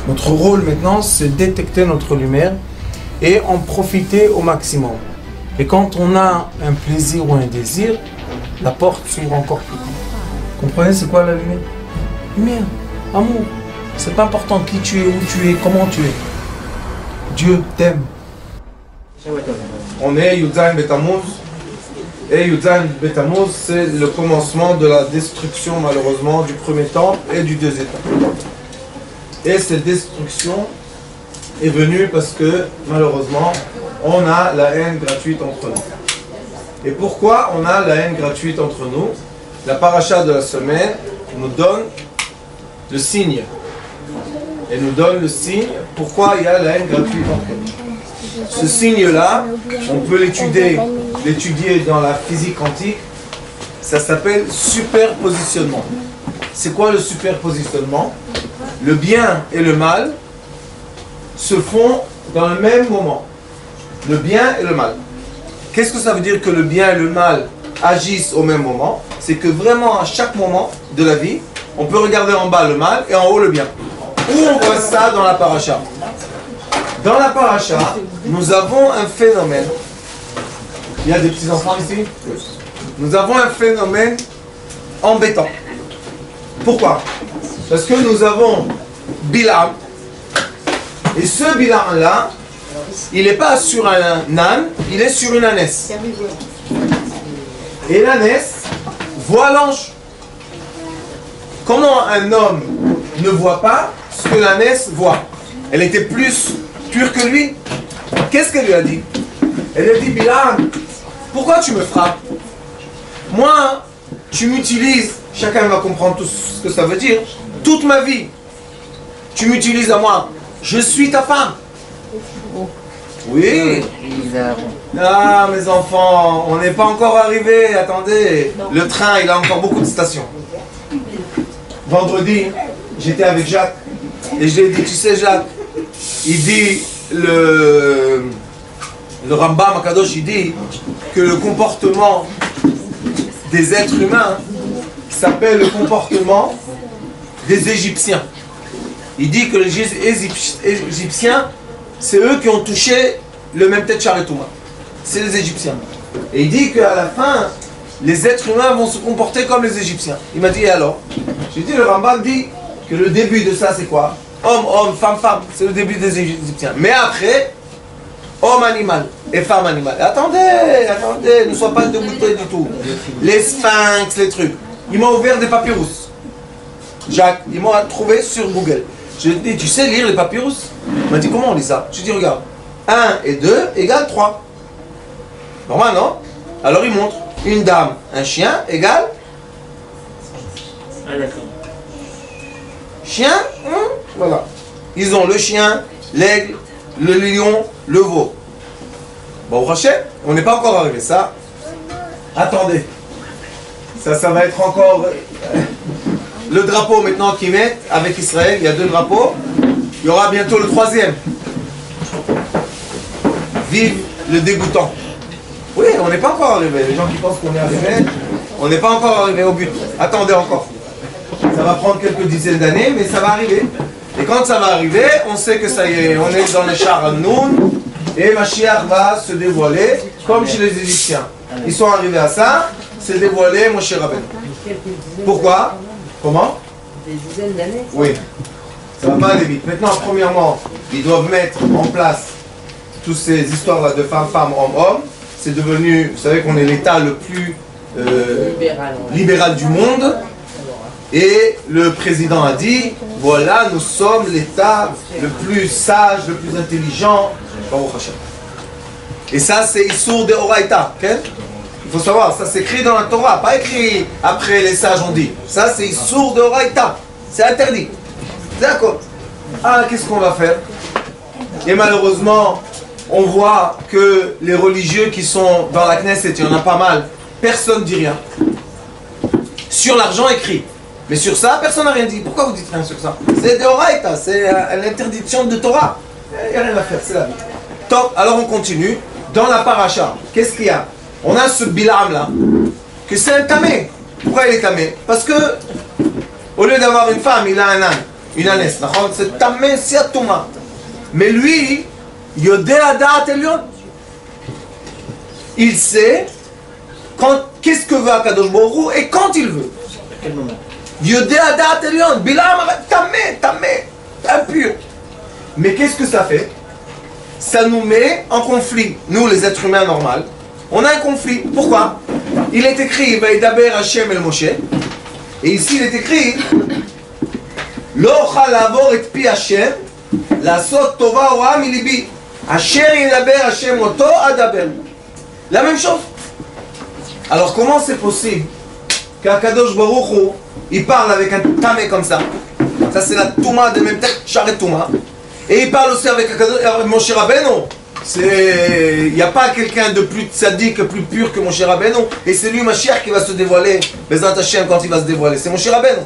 Notre rôle maintenant, c'est détecter notre lumière et en profiter au maximum. Et quand on a un plaisir ou un désir, la porte s'ouvre encore plus grand. Comprenez, c'est quoi la lumière? Lumière, amour. C'est pas important qui tu es, où tu es, comment tu es. Dieu t'aime. On est Yudzaïn Betamouz. Et Yudzaïn Betamouz, c'est le commencement de la destruction, malheureusement, du premier temple et du deuxième temple. Et cette destruction est venue parce que, malheureusement, on a la haine gratuite entre nous. Et pourquoi on a la haine gratuite entre nous? La paracha de la semaine nous donne le signe. Et nous donne le signe pourquoi il y a la haine gratuite entre nous. Ce signe-là, on peut l'étudier dans la physique quantique. Ça s'appelle superpositionnement. C'est quoi le superpositionnement? Le bien et le mal se font dans le même moment. Le bien et le mal. Qu'est-ce que ça veut dire que le bien et le mal agissent au même moment? C'est que vraiment à chaque moment de la vie, on peut regarder en bas le mal et en haut le bien. Où on voit ça dans la paracha? Dans la paracha, nous avons un phénomène. Il y a des petits enfants ici? Nous avons un phénomène embêtant. Pourquoi? Parce que nous avons Bilam. Et ce Bilam-là, il n'est pas sur un âne, il est sur une ânesse. Et l'ânesse voit l'ange. Comment un homme ne voit pas ce que l'ânesse voit? Elle était plus pure que lui. Qu'est-ce qu'elle lui a dit? Elle lui a dit, Bilam, pourquoi tu me frappes? Moi, tu m'utilises, chacun va comprendre tout ce que ça veut dire, toute ma vie. Tu m'utilises à moi. Je suis ta femme. Oui. Ah, mes enfants, on n'est pas encore arrivé. Attendez. Le train, il a encore beaucoup de stations. Vendredi, j'étais avec Jacques. Et je lui ai dit, tu sais Jacques, il dit, le Rambam Akadosh, il dit que le comportement des êtres humains s'appelle le comportement des Égyptiens. Il dit que les Égyptiens, c'est eux qui ont touché le même tête charetouma. C'est les Égyptiens. Et il dit qu'à la fin, les êtres humains vont se comporter comme les Égyptiens. Il m'a dit, et alors? J'ai dit, le Rambam dit que le début de ça, c'est quoi? Homme, homme, femme, femme. C'est le début des Égyptiens. Mais après, homme animal et femme animal. Attendez, ne sois pas dégoûtés du tout. Les sphinx, les trucs. Il m'a ouvert des papyrus. Jacques, il m'a trouvé sur Google. Je lui ai dit, tu sais lire les papyrus? Il m'a dit, comment on lit ça? Je lui ai dit, regarde. 1 et 2 égale 3. Normal, non? Alors il montre. Une dame, un chien égale. Ah, d'accord. Chien, voilà. Ils ont le chien, l'aigle, le lion, le veau. Bon, au Hachem, on n'est pas encore arrivé. Ça, attendez. Ça va être encore... le drapeau maintenant qu'ils mettent avec Israël, il y a 2 drapeaux. Il y aura bientôt le 3e. Vive le dégoûtant. Oui, on n'est pas encore arrivé. Les gens qui pensent qu'on est arrivé, on n'est pas encore arrivé au but. Attendez encore. Ça va prendre quelques dizaines d'années, mais ça va arriver. Et quand ça va arriver, on sait que ça y est, on est dans les chars Noun, et Mashiach va se dévoiler, comme chez les Égyptiens. Ils sont arrivés à ça, c'est dévoilé Moshe Rabbeinu. Pourquoi? Comment? Des dizaines d'années. Oui. Ça va pas aller vite. Maintenant, premièrement, ils doivent mettre en place toutes ces histoires-là de femme, femme, homme, homme. C'est devenu, vous savez qu'on est l'État le plus libéral du monde. Et le président a dit, voilà, nous sommes l'État le plus sage, le plus intelligent. Baruch Hashem. Et ça, c'est Issour de Oraïta. Okay? Il faut savoir, ça c'est écrit dans la Torah, pas écrit après les sages ont dit. Ça, c'est Issour de Oraïta. C'est interdit. D'accord. Ah, qu'est-ce qu'on va faire? Et malheureusement, on voit que les religieux qui sont dans la Knesset, il y en a pas mal, personne ne dit rien. Sur l'argent écrit. Mais sur ça, personne n'a rien dit. Pourquoi vous dites rien sur ça? C'est de Oraïta, c'est l'interdiction de Torah. Il n'y a rien à faire, c'est la vie. Top, alors on continue. Dans la paracha, qu'est-ce qu'il y a? On a ce Bilam là, que c'est un tamé. Pourquoi il est tamé? Parce que, au lieu d'avoir une femme, il a un âne. une ânesse. C'est tamé siatouma. Mais lui, Yodea Da'at Elyon. Il sait qu'est-ce que veut Akadosh Baruch Hu et quand il veut. À quel moment? Yodea Da'at Elyon. Bilam, tamé, impur. Mais qu'est-ce que ça fait? Ça nous met en conflit. Nous, les êtres humains normaux, on a un conflit. Pourquoi? Il est écrit Vaïdaber Hashem el Moshe. Et ici, il est écrit Lo chalavor et pi Hashem, la sot tova oa milibi. Hashem yidaber Hashem oto adaber. La même chose. Alors, comment c'est possible qu'Akadosh Baruch Hu, il parle avec un tamé comme ça? Ça, c'est la touma de même tête, Sharet Touma. Et il parle aussi avec Moshe Rabbeinu. Il n'y a pas quelqu'un de plus tzaddik, plus pur que Moshe Rabbeinu. Et c'est lui, Mashiach, qui va se dévoiler, Bezrat Hashem, quand il va se dévoiler. C'est Moshe Rabbeinu.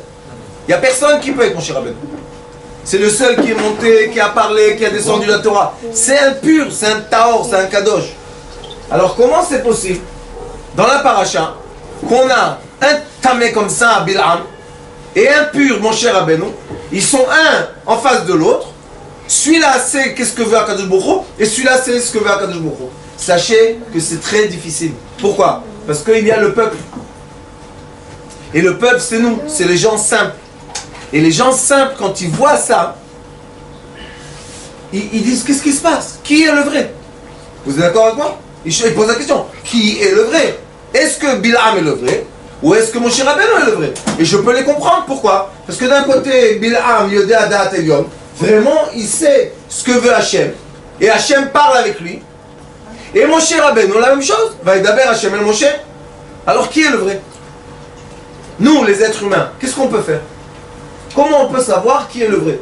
Il n'y a personne qui peut être Moshe Rabbeinu. C'est le seul qui est monté, qui a parlé, qui a descendu la Torah. C'est un pur, c'est un taor, c'est un kadosh. Alors comment c'est possible, dans la paracha, qu'on a un tamé comme ça à Bil'am, et un pur, Moshe Rabbeinu, ils sont un en face de l'autre. Celui-là, c'est qu'est-ce que veut Akadosh Baruch Hu, et celui-là, c'est ce que veut Akadosh Baruch Hu. Sachez que c'est très difficile. Pourquoi? Parce qu'il y a le peuple. Et le peuple, c'est nous, c'est les gens simples. Et les gens simples, quand ils voient ça, ils disent, qu'est-ce qui se passe? Qui est le vrai? Vous êtes d'accord avec moi? Ils posent la question, qui est le vrai? Est-ce que Bil'am est le vrai? Ou est-ce que Moshe Rabbeinu est le vrai? Et je peux les comprendre, pourquoi? Parce que d'un côté, Bil'am, Yodea Da'at Elyon, vraiment, il sait ce que veut Hachem. Et Hachem parle avec lui. Et Moshe Rabbeinu, la même chose. Vaïdaber Hachem el Moshe. Alors, qui est le vrai? Nous, les êtres humains, qu'est-ce qu'on peut faire? Comment on peut savoir qui est le vrai?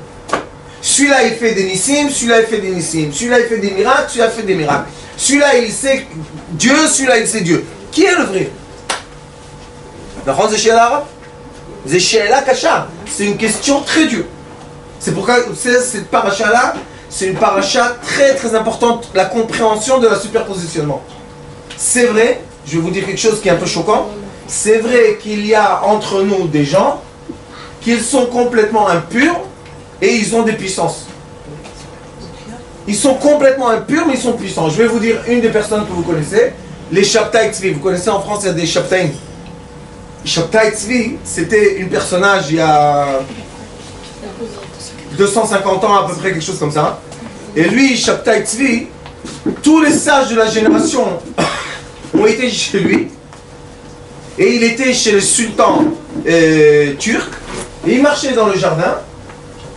Celui-là, il fait des nissim, celui-là, il fait des nissim. Celui-là, il fait des miracles, celui-là, il fait des miracles. Celui-là, il sait Dieu, celui-là, il sait Dieu. Qui est le vrai? C'est une question très dure. C'est pourquoi cette paracha-là, c'est une paracha très très importante, la compréhension de la superpositionnement. C'est vrai, je vais vous dire quelque chose qui est un peu choquant, c'est vrai qu'il y a entre nous des gens qui sont complètement impurs et ils ont des puissances. Ils sont complètement impurs mais ils sont puissants. Je vais vous dire une des personnes que vous connaissez, les Shabtai Tzvi. Vous connaissez en France, il y a des Shabtaïm. Shabtai Tzvi, c'était une personnage il y a 250 ans à peu près, quelque chose comme ça. Et lui, Shabtai Tzvi, tous les sages de la génération ont été chez lui. Et il était chez le sultan turc. Et il marchait dans le jardin.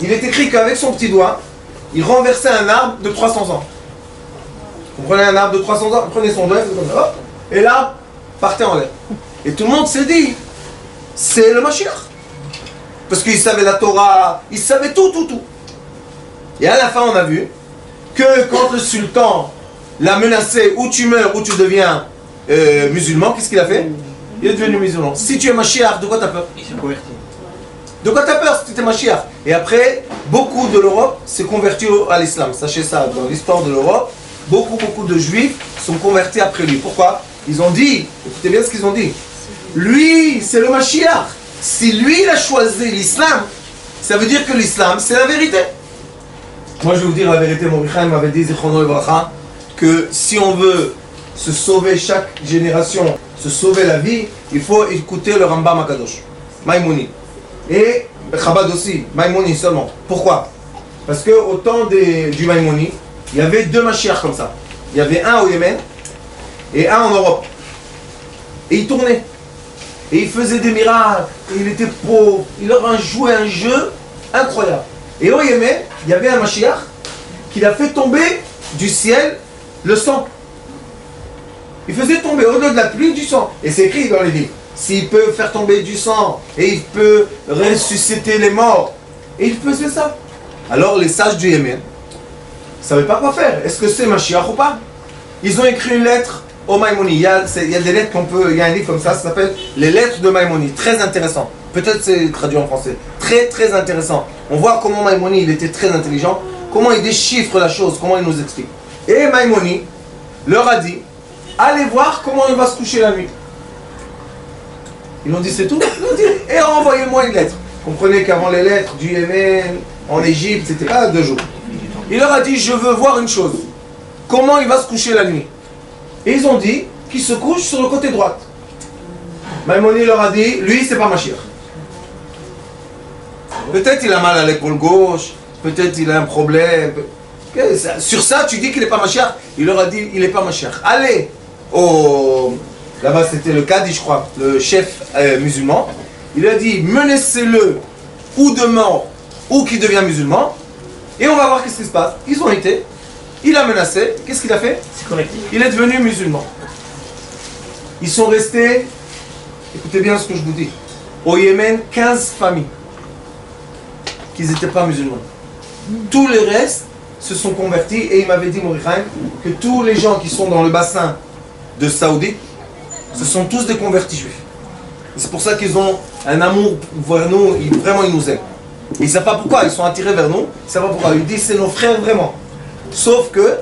Il est écrit qu'avec son petit doigt, il renversait un arbre de 300 ans. Vous prenez un arbre de 300 ans, vous prenez son doigt, hop, et l'arbre partait en l'air. Et tout le monde s'est dit, c'est le Mashiach. Parce qu'il savait la Torah, il savait tout. Et à la fin, on a vu que quand le sultan l'a menacé, ou tu meurs, ou tu deviens musulman, qu'est-ce qu'il a fait? Il est devenu musulman. Si tu es Mashiach, de quoi t'as peur? Il s'est converti. De quoi t'as peur si tu es Mashiach? Et après, beaucoup de l'Europe s'est converti à l'islam. Sachez ça, dans l'histoire de l'Europe, beaucoup de juifs sont convertis après lui. Pourquoi? Ils ont dit, écoutez bien ce qu'ils ont dit, lui, c'est le Mashiach. Si lui, il a choisi l'islam, ça veut dire que l'islam, c'est la vérité. Moi, je vais vous dire la vérité. Mon Michael m'avait dit, Zichrono Evracha, que si on veut se sauver chaque génération, se sauver la vie, il faut écouter le Rambam Akadosh, Maïmouni. Et Chabad aussi, Maïmouni seulement. Pourquoi? Parce qu'au temps du Maïmouni, il y avait deux Mashiach comme ça. Il y avait un au Yémen et un en Europe. Et il tournait. Et il faisait des miracles. Et il était pauvre. Il leur a joué un jeu incroyable. Et au Yémen, il y avait un Mashiach qui a fait tomber du ciel le sang. Il faisait tomber au-delà de la pluie du sang. Et c'est écrit dans les livres. S'il peut faire tomber du sang et il peut ressusciter les morts. Et il faisait ça. Alors les sages du Yémen ne savaient pas quoi faire. Est-ce que c'est Mashiach ou pas? Ils ont écrit une lettre au Maïmouni. Il y a des lettres qu'on peut... Il y a un livre comme ça s'appelle Les lettres de Maïmouni. Très intéressant. Peut-être c'est traduit en français. Très intéressant. On voit comment Maïmouni, il était très intelligent. Comment il déchiffre la chose. Comment il nous explique. Et Maïmouni leur a dit, allez voir comment il va se coucher la nuit. Ils ont dit c'est tout. Ils ont dit, et envoyez-moi une lettre. Comprenez qu'avant les lettres du Yémen, en Égypte, c'était pas 2 jours. Il leur a dit, je veux voir une chose. Comment il va se coucher la nuit? Et ils ont dit qu'il se couche sur le côté droit. Maïmonide leur a dit, lui, c'est pas Mashiach. Peut-être il a mal à l'épaule gauche, peut-être il a un problème. Sur ça, tu dis qu'il n'est pas Mashiach. Il leur a dit, il n'est pas Mashiach. Allez là-bas, c'était le Kadi, je crois, le chef musulman. Il a dit, menacez-le ou de mort ou qu'il devient musulman. Et on va voir qu'est-ce qui se passe. Ils ont été, il a menacé. Qu'est-ce qu'il a fait? Il est devenu musulman. Ils sont restés, écoutez bien ce que je vous dis, au Yémen, 15 familles qui n'étaient pas musulmans. Tous les restes se sont convertis et il m'avait dit, Morichaim, que tous les gens qui sont dans le bassin de Saoudi, ce sont tous des convertis juifs. C'est pour ça qu'ils ont un amour vers nous, vraiment ils nous aiment. Ils ne savent pas pourquoi, ils sont attirés vers nous, ils ne savent pas pourquoi. Ils disent c'est nos frères vraiment. Sauf que,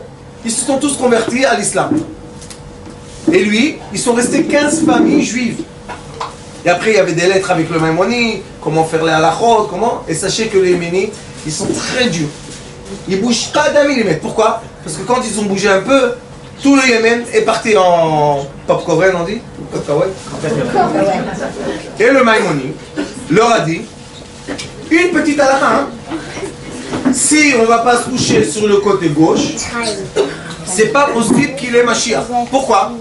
ils se sont tous convertis à l'islam. Et lui, ils sont restés 15 familles juives. Et après, il y avait des lettres avec le Maïmonide, comment faire les halachot, comment. Et sachez que les Yéménites, ils sont très durs. Ils ne bougent pas d'un millimètre. Pourquoi? Parce que quand ils ont bougé un peu, tout le Yémen est parti en popcorn, on dit? Popcorn. Et le Maïmonide leur a dit, une petite halakha, hein? Si on ne va pas se coucher sur le côté gauche, c'est pas possible qu'il ait Mashiach. Pourquoi?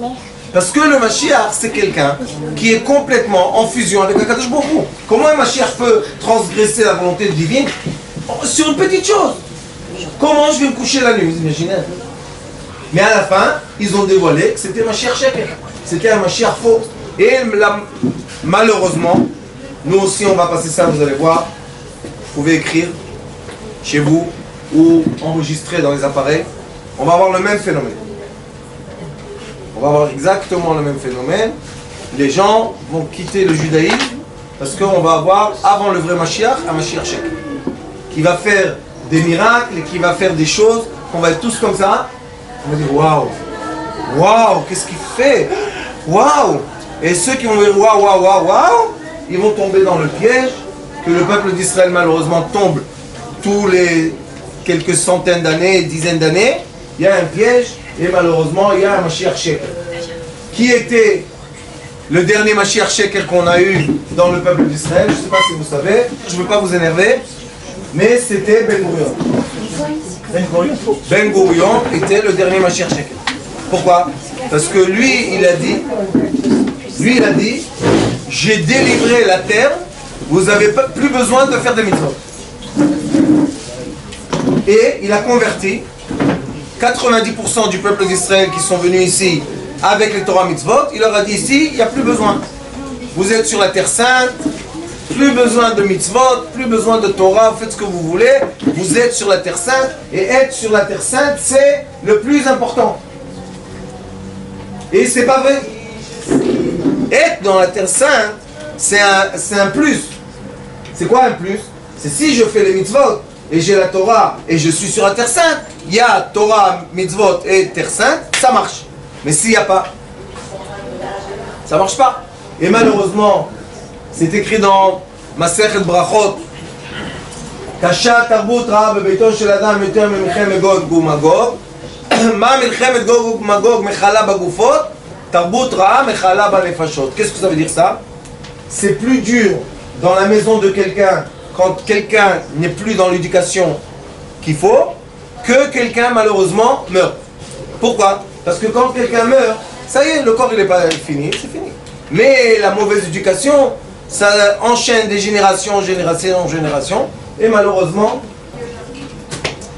Parce que le Mashiach, c'est quelqu'un qui est complètement en fusion avec Akadosh Baruch Hu. Comment un Mashiach peut transgresser la volonté divine sur une petite chose? Comment je vais me coucher la nuit? Vous imaginez? Mais à la fin, ils ont dévoilé que c'était Mashiach Sheker. C'était un Mashiach faux. Et malheureusement, nous aussi on va passer ça, vous allez voir. Vous pouvez écrire chez vous ou enregistrer dans les appareils. On va avoir le même phénomène. On va avoir exactement le même phénomène. Les gens vont quitter le judaïsme parce qu'on va avoir avant le vrai Mashiach, un Mashiach Sheker qui va faire des miracles et qui va faire des choses qu'on va être tous comme ça. On va dire waouh, waouh, qu'est-ce qu'il fait? Waouh! Et ceux qui vont dire waouh, waouh, waouh, waouh, ils vont tomber dans le piège que le peuple d'Israël malheureusement tombe tous les quelques centaines d'années, dizaines d'années. Il y a un piège et malheureusement il y a un Mashiach Sheker. Qui était le dernier Mashiach Sheker qu'on a eu dans le peuple d'Israël? Je ne sais pas si vous savez, je ne veux pas vous énerver, mais c'était Ben Gurion. Ben Gurion était le dernier Mashiach Sheker. Pourquoi? Parce que lui, il a dit, j'ai délivré la terre, vous n'avez plus besoin de faire des mitzvot. Et il a converti 90% du peuple d'Israël qui sont venus ici avec les Torah mitzvot. Il leur a dit ici, il n'y a plus besoin. Vous êtes sur la terre sainte, plus besoin de mitzvot, plus besoin de Torah, vous faites ce que vous voulez. Vous êtes sur la terre sainte et être sur la terre sainte, c'est le plus important. Et c'est pas vrai. Être dans la terre sainte, c'est un plus. C'est quoi un plus? C'est si je fais les mitzvot et j'ai la Torah et je suis sur la terre sainte, il y a Torah, mitzvot et terre sainte, ça marche. Mais s'il n'y a pas, ça marche pas. Et malheureusement, c'est écrit dans Masechet Brachot, Kasha tarbut ra bebeito shel adam yoter memilchemet Gog uMagog. Ma milchemet Gog uMagog mechala bagufot, tarbut ra mechala banefashot. Qu'est-ce que ça veut dire ça? C'est plus dur dans la maison de quelqu'un quand quelqu'un n'est plus dans l'éducation qu'il faut, que quelqu'un malheureusement meurt. Pourquoi? Parce que quand quelqu'un meurt, ça y est, le corps il n'est pas fini, c'est fini. Mais la mauvaise éducation, ça enchaîne des générations en génération en génération. Et malheureusement,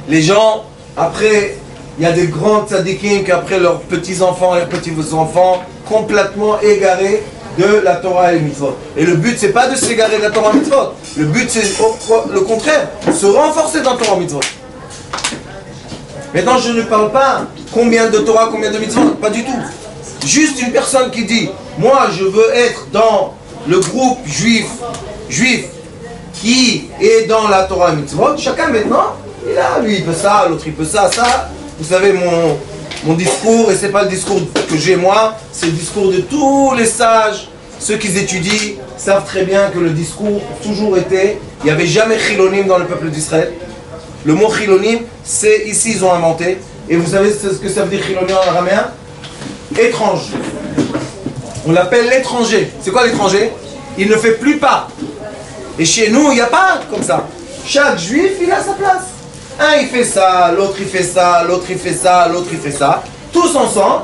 les gens, après, il y a des grands tzadikim qui après leurs petits-enfants et leurs petits-enfants, complètement égarés de la Torah et les mitzvot. Et le but, c'est pas de s'égarer de la Torah et les mitzvot. Le but, c'est le contraire, se renforcer dans la Torah et les mitzvot. Maintenant, je ne parle pas combien de Torah, combien de mitzvot, pas du tout. Juste une personne qui dit, moi, je veux être dans le groupe juif qui est dans la Torah et les mitzvot. Chacun maintenant, il a, lui, il peut ça, l'autre, il peut ça, ça. Vous savez, mon discours, et c'est pas le discours que j'ai moi, c'est le discours de tous les sages ceux qui étudient savent très bien que le discours toujours était, il n'y avait jamais chilonim dans le peuple d'Israël. Le mot chilonim, c'est ici ils ont inventé. Et vous savez ce que ça veut dire chilonim en araméen? Étrange. On l'appelle l'étranger. C'est quoi l'étranger? Il ne fait plus part. Et chez nous, il n'y a pas comme ça. Chaque juif, il a sa place. Un, il fait ça, l'autre, il fait ça, l'autre, il fait ça, l'autre, il fait ça. Tous ensemble,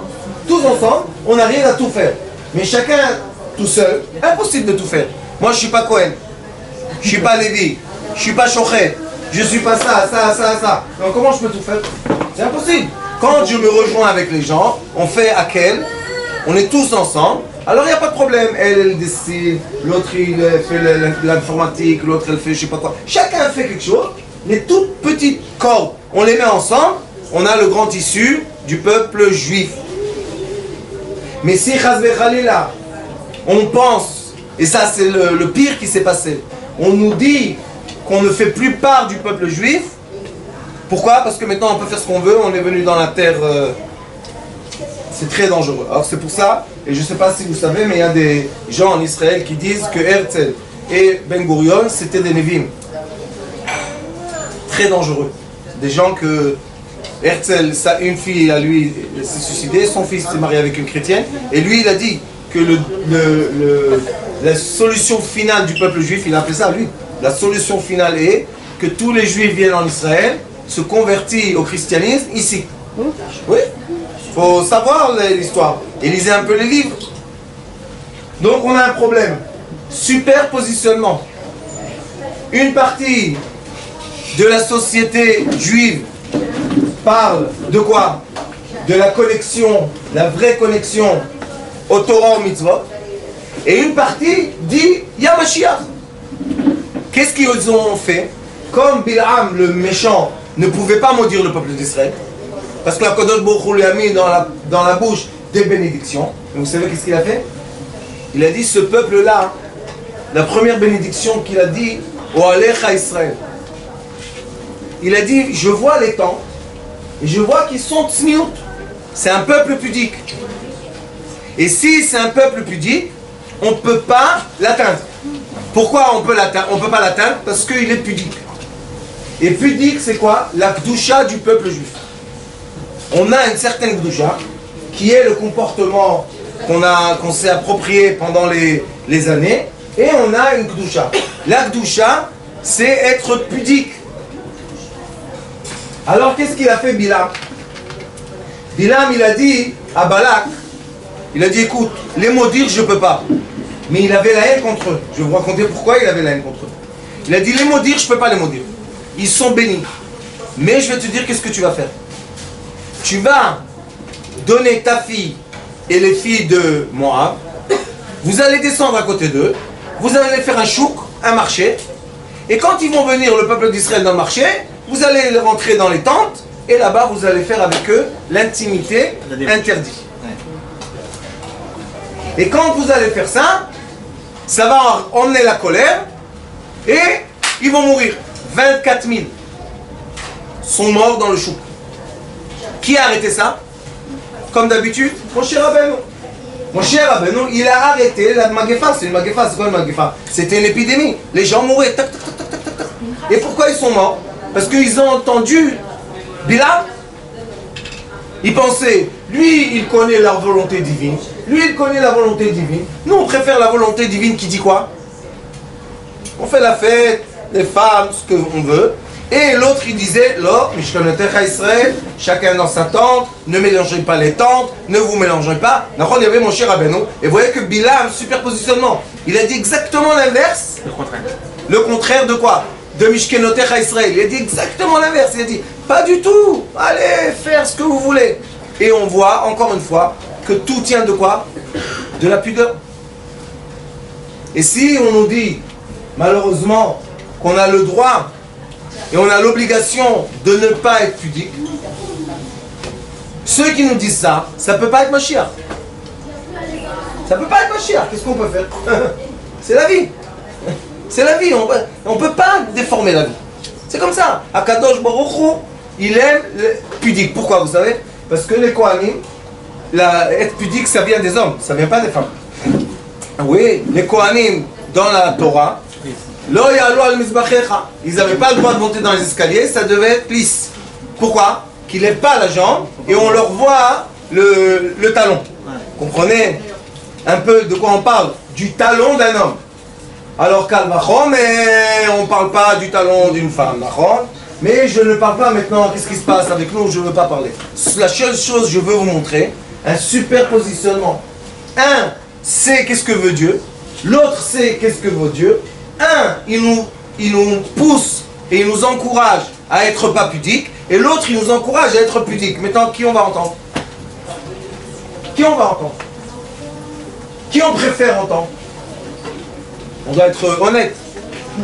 on arrive à tout faire. Mais chacun, tout seul, impossible de tout faire. Moi, je ne suis pas Cohen. Je ne suis pas Lévi. Je ne suis pas Shochet. Je ne suis pas ça. Donc, comment je peux tout faire? C'est impossible. Quand je me rejoins avec les gens, on fait Akel, on est tous ensemble. Alors il n'y a pas de problème, elle décide, l'autre il fait l'informatique, l'autre elle fait je sais pas quoi. Chacun fait quelque chose, les toutes petites cordes, on les met ensemble, on a le grand tissu du peuple juif. Mais si là, on pense, et ça c'est le pire qui s'est passé, on nous dit qu'on ne fait plus part du peuple juif, pourquoi? Parce que maintenant on peut faire ce qu'on veut, on est venu dans la terre... c'est très dangereux. Alors c'est pour ça, et je ne sais pas si vous savez, mais il y a des gens en Israël qui disent que Herzl et Ben Gurion, c'était des Nevim. Très dangereux. Des gens que Herzl, une fille à lui s'est suicidée, son fils s'est marié avec une chrétienne, et lui il a dit que la solution finale du peuple juif, il a appelé ça lui, la solution finale est que tous les juifs viennent en Israël, se convertissent au christianisme ici. Oui. Il faut savoir l'histoire et lisez un peu les livres. Donc on a un problème. Superpositionnement. Une partie de la société juive parle de quoi? De la connexion, la vraie connexion au Torah, au mitzvot. Et une partie dit Yah Mashiach. Qu'est-ce qu'ils ont fait? Comme Bil'am, le méchant, ne pouvait pas maudire le peuple d'Israël, parce que la Kadosh Baruch Hu lui a mis dans la bouche des bénédictions. Et vous savez qu'est-ce qu'il a fait? Il a dit ce peuple-là, la première bénédiction qu'il a dit, Oalecha Israël. Il a dit, je vois les temps, et je vois qu'ils sont tsniout. C'est un peuple pudique. Et si c'est un peuple pudique, on ne peut pas l'atteindre. Pourquoi on peut pas l'atteindre? Parce qu'il est pudique. Et pudique, c'est quoi? La kdusha du peuple juif. On a une certaine kdusha, qui est le comportement qu'on s'est approprié pendant les années, et on a une kdusha. La kdusha, c'est être pudique. Alors qu'est-ce qu'il a fait Bilam? Bilam, il a dit à Balak, il a dit écoute, les maudire je ne peux pas. Mais il avait la haine contre eux. Je vais vous raconter pourquoi il avait la haine contre eux. Il a dit les maudire, je ne peux pas les maudire. Ils sont bénis. Mais je vais te dire qu'est-ce que tu vas faire. Tu vas donner ta fille et les filles de Moab. Vous allez descendre à côté d'eux. Vous allez faire un chouk, un marché. Et quand ils vont venir, le peuple d'Israël, dans le marché, vous allez rentrer dans les tentes. Et là-bas, vous allez faire avec eux l'intimité interdite. Et quand vous allez faire ça, ça va emmener la colère. Et ils vont mourir. 24 000 sont morts dans le chouk. Qui a arrêté ça? Comme d'habitude, Moshe Rabbeinu. Moshe Rabbeinu, il a arrêté la magefa. C'est une magefa, c'est quoi une magefa? C'était une épidémie. Les gens mouraient. Tac, tac, tac, tac, tac, tac. Et pourquoi ils sont morts? Parce qu'ils ont entendu Bilam. Ils pensaient, lui, il connaît la volonté divine. Lui, il connaît la volonté divine. Nous, on préfère la volonté divine qui dit quoi? On fait la fête, les femmes, ce qu'on veut. Et l'autre, il disait, Israël, chacun dans sa tente, ne mélangez pas les tentes, ne vous mélangez pas. D'accord, il y avait Moshe Rabbeinu. Et vous voyez que Bilam, superpositionnement, il a dit exactement l'inverse. Le contraire. Le contraire de quoi? De Mishkenotecha Israël. Il a dit exactement l'inverse. Il a dit, pas du tout, allez faire ce que vous voulez. Et on voit, encore une fois, que tout tient de quoi? De la pudeur. Et si on nous dit, malheureusement, qu'on a le droit et on a l'obligation de ne pas être pudique, ceux qui nous disent ça, ça ne peut pas être Mashiach. Ça ne peut pas être Mashiach. Qu'est-ce qu'on peut faire? C'est la vie. C'est la vie. On ne peut pas déformer la vie. C'est comme ça. Akadosh Baruch Hu, il aime le pudique. Pourquoi, vous savez? Parce que les Kohanim, être pudique, ça vient des hommes. Ça ne vient pas des femmes. Oui, les Kohanim dans la Torah, lo ya'alu al mizbachecha. Ils n'avaient pas le droit de monter dans les escaliers, ça devait être lisse. Pourquoi? Qu'ils lèvent pas la jambe et on leur voit le talon. Comprenez un peu de quoi on parle? Du talon d'un homme. Alors Kalvachom, mais on ne parle pas du talon d'une femme, d'accord? Mais je ne parle pas maintenant, qu'est-ce qui se passe avec nous, je ne veux pas parler. La seule chose que je veux vous montrer, un superpositionnement. Un, c'est qu'est-ce que veut Dieu. L'autre, c'est qu'est-ce que veut Dieu. Un, il nous pousse et il nous encourage à être pas pudiques. Et l'autre, il nous encourage à être pudiques. Maintenant, qui on va entendre? Qui on va entendre? Qui on préfère entendre? On doit être honnête.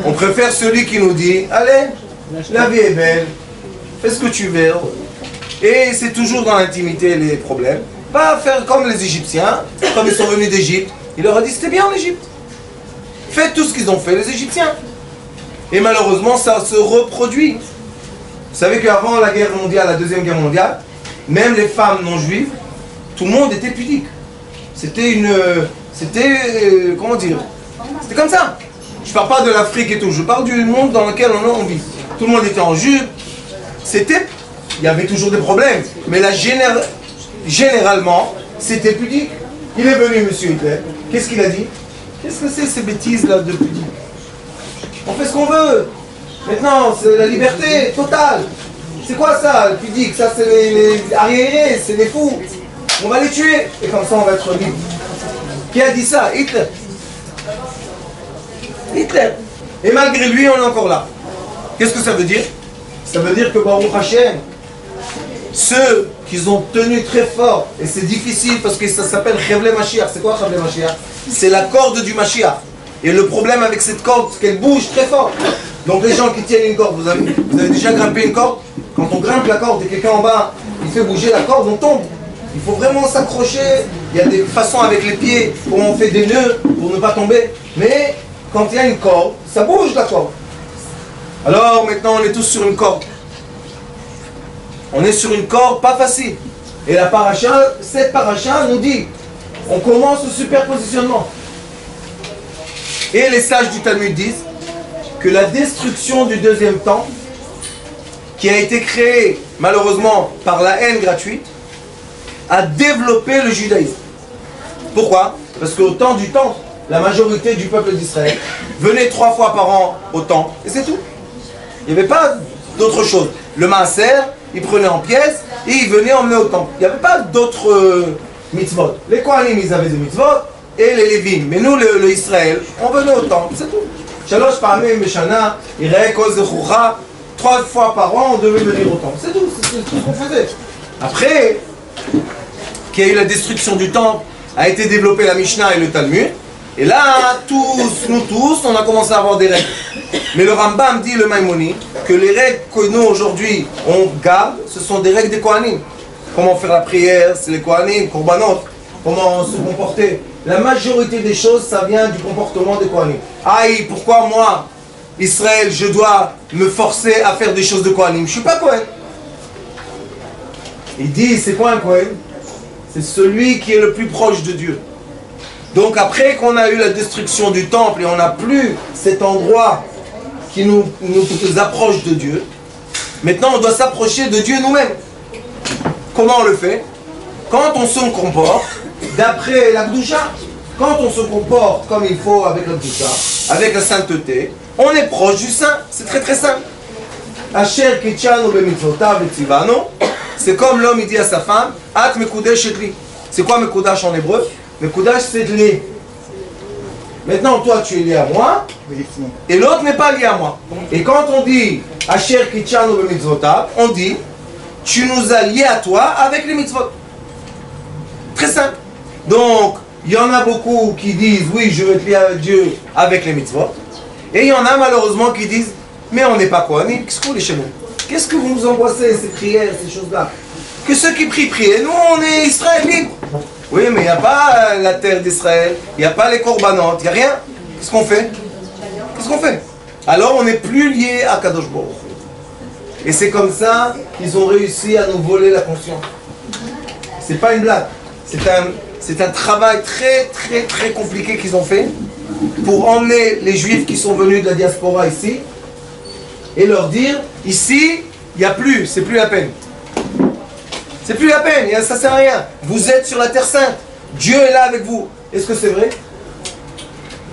On préfère celui qui nous dit, allez, la vie est belle, fais ce que tu veux. Et c'est toujours dans l'intimité les problèmes. Pas faire comme les Égyptiens, comme ils sont venus d'Égypte. Il leur a dit, c'était bien en Égypte. Faites tout ce qu'ils ont fait, les Égyptiens. Et malheureusement, ça se reproduit. Vous savez qu'avant la guerre mondiale, la deuxième guerre mondiale, même les femmes non juives, tout le monde était pudique. C'était comment dire? C'était comme ça. Je ne parle pas de l'Afrique et tout, je parle du monde dans lequel on vit. Tout le monde était en jupe. Il y avait toujours des problèmes. Mais généralement, c'était pudique. Il est venu, monsieur Hitler. Qu'est-ce qu'il a dit? Qu'est-ce que c'est ces bêtises-là de pudique? On fait ce qu'on veut. Maintenant, c'est la liberté totale. C'est quoi ça, le pudique? Ça, c'est les arriérés, c'est les fous. On va les tuer. Et comme ça, on va être libre. Qui a dit ça? Hitler. Hitler. Et malgré lui, on est encore là. Qu'est-ce que ça veut dire? Ça veut dire que Baruch Hashem, ceux qui ont tenu très fort, et c'est difficile parce que ça s'appelle Chevle Mashiach. C'est quoi Chevle Mashiach? C'est la corde du Mashiach. Et le problème avec cette corde, c'est qu'elle bouge très fort. Donc les gens qui tiennent une corde, vous avez déjà grimpé une corde? Quand on grimpe la corde et quelqu'un en bas, il fait bouger la corde, on tombe. Il faut vraiment s'accrocher. Il y a des façons avec les pieds, où on fait des nœuds pour ne pas tomber. Mais quand il y a une corde, ça bouge la corde. Alors maintenant on est tous sur une corde. On est sur une corde pas facile. Et la paracha, cette paracha nous dit, on commence le superpositionnement. Et les sages du Talmud disent que la destruction du deuxième temple, qui a été créée malheureusement par la haine gratuite, a développé le judaïsme. Pourquoi? Parce qu'au temps du temple, la majorité du peuple d'Israël venait 3 fois par an au temple, et c'est tout. Il n'y avait pas d'autre chose. Le maaser, il prenait en pièces, et il venait emmener au temple. Il n'y avait pas d'autres mitzvot. Les Kohanim, ils avaient des mitzvot, et les Lévim. Mais nous, le Israël, on venait au temple, c'est tout. Shalosh Pa'amim Beshana, Irei Kol Zechucha, 3 fois par an, on devait venir au temple. C'est tout, c'est tout ce qu'on faisait. Après qu'il y a eu la destruction du temple, a été développée la Mishnah et le Talmud. Et là, nous tous, on a commencé à avoir des règles. Mais le Rambam dit, le Maïmoni, que les règles que nous aujourd'hui on garde, ce sont des règles des Kohanim. Comment faire la prière, c'est les Kohanim, Korbanot, comment se comporter. La majorité des choses, ça vient du comportement des Kohanim. Aïe, pourquoi moi, Israël, je dois me forcer à faire des choses de Kohanim? Je ne suis pas Kohen. Il dit, c'est quoi un Kohen? C'est celui qui est le plus proche de Dieu. Donc après qu'on a eu la destruction du temple et on n'a plus cet endroit qui nous approche de Dieu, maintenant on doit s'approcher de Dieu nous-mêmes. Comment on le fait? Quand on se comporte d'après la Gdusha, quand on se comporte comme il faut avec la Gdusha, avec la sainteté, on est proche du saint. C'est très très simple. Asher kitchanu bemitzvotav etzivanu. C'est comme l'homme il dit à sa femme, At mekudesh etli. C'est quoi mekudash en hébreu? Mekudash c'est lié. Maintenant toi tu es lié à moi, et l'autre n'est pas lié à moi. Et quand on dit Asher kitchanu bemitzvotav, on dit tu nous as liés à toi avec les mitzvot. Très simple. Donc il y en a beaucoup qui disent oui je veux être lié à Dieu avec les mitzvot. Et il y en a malheureusement qui disent mais on n'est pas Kohanim, qu'est-ce qu'on est chez nous? Qu'est-ce que vous nous envoyez, ces prières, ces choses-là? Que ceux qui prient, et nous on est Israël libre. Oui, mais il n'y a pas la terre d'Israël, il n'y a pas les korbanot, il n'y a rien. Qu'est-ce qu'on fait? Qu'est-ce qu'on fait? Alors on n'est plus lié à Kadosh Baruch. Et c'est comme ça qu'ils ont réussi à nous voler la conscience. C'est pas une blague, c'est C'est un travail très compliqué qu'ils ont fait pour emmener les Juifs qui sont venus de la diaspora ici et leur dire, ici, il n'y a plus, c'est plus la peine. C'est plus la peine, ça sert à rien. Vous êtes sur la Terre Sainte. Dieu est là avec vous. Est-ce que c'est vrai?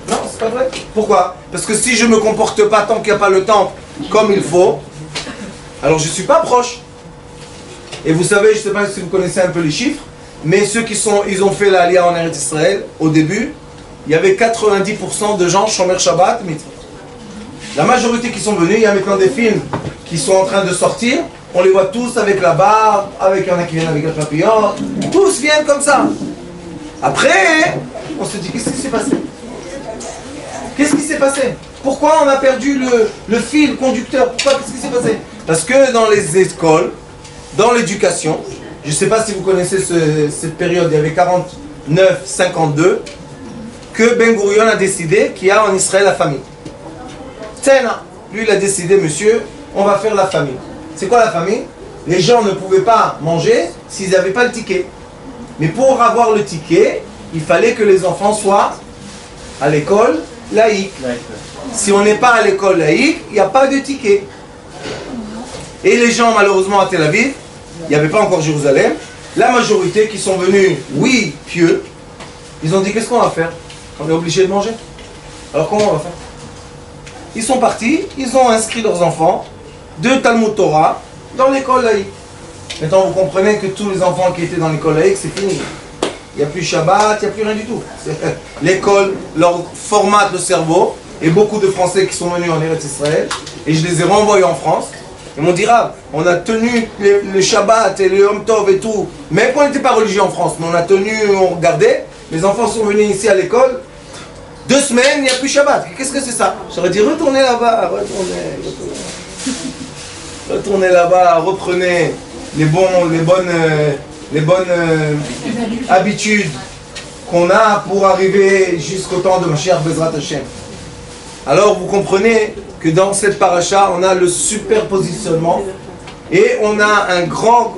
Non, c'est pas vrai. Pourquoi? Parce que si je ne me comporte pas tant qu'il n'y a pas le temple comme il faut, alors je ne suis pas proche. Et vous savez, je ne sais pas si vous connaissez un peu les chiffres, mais ceux ils ont fait l'Aliyah en Eretz Israël, au début, il y avait 90% de gens Shomer Shabbat, mitzvot. La majorité qui sont venus, il y a maintenant des films qui sont en train de sortir, on les voit tous avec la barbe, avec un qui vient avec un papillon, tous viennent comme ça. Après, on se dit, qu'est-ce qui s'est passé? Qu'est-ce qui s'est passé? Pourquoi on a perdu le fil conducteur? Pourquoi? Qu'est-ce qui s'est passé? Parce que dans les écoles, dans l'éducation, je ne sais pas si vous connaissez cette période, il y avait 49-52, que Ben Gurion a décidé qu'il y a en Israël la famille. Tsena, lui il a décidé, monsieur, on va faire la famille. C'est quoi la famille? Les gens ne pouvaient pas manger s'ils n'avaient pas le ticket. Mais pour avoir le ticket, il fallait que les enfants soient à l'école laïque. Si on n'est pas à l'école laïque, il n'y a pas de ticket. Et les gens, malheureusement, à Tel Aviv, il n'y avait pas encore Jérusalem, la majorité qui sont venus, oui, pieux, ils ont dit, qu'est-ce qu'on va faire? On est obligé de manger. Alors comment on va faire? Ils sont partis, ils ont inscrit leurs enfants de Talmud Torah dans l'école laïque. Maintenant, vous comprenez que tous les enfants qui étaient dans l'école laïque, c'est fini. Il n'y a plus Shabbat, il n'y a plus rien du tout. L'école leur formate le cerveau, et beaucoup de Français qui sont venus en Eretz Israël, et je les ai renvoyés en France. Ils m'ont dit, Rav, on a tenu le Shabbat et le Yom Tov et tout, même qu'on n'était pas religieux en France, mais on a tenu, on regardait. Les enfants sont venus ici à l'école, 2 semaines, il n'y a plus Shabbat. Qu'est-ce que c'est ça? J'aurais dit, retournez là-bas, retournez là-bas, reprenez les bonnes habitudes qu'on a pour arriver jusqu'au temps de Mashiach Bezrat Hashem. Alors vous comprenez que dans cette paracha, on a le superpositionnement et on a un grand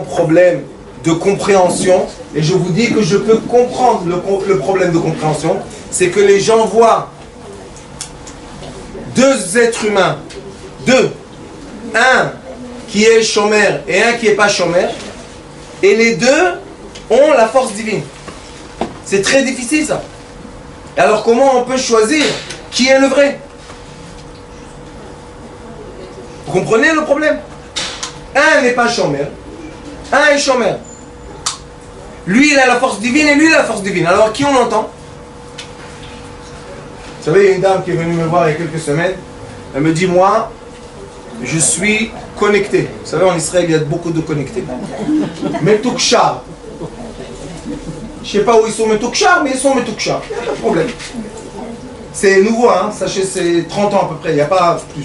problème de compréhension. Et je vous dis que je peux comprendre le problème de compréhension. C'est que les gens voient 2 êtres humains, 2, un qui est chômeur et un qui n'est pas chômeur, et les 2 ont la force divine. C'est très difficile ça. Alors comment on peut choisir qui est le vrai? Vous comprenez le problème? Un n'est pas chômeur, un est chômeur. Lui il a la force divine et lui il a la force divine. Alors qui on entend? Vous savez, il y a une dame qui est venue me voir il y a quelques semaines. Elle me dit, moi, je suis connecté. Vous savez, en Israël, il y a beaucoup de connectés. Metoukchar. Je ne sais pas où ils sont Metoukchar, mais ils sont Metoukchar. Il n'y a pas de problème. C'est nouveau, hein. Sachez, c'est 30 ans à peu près, il n'y a pas plus.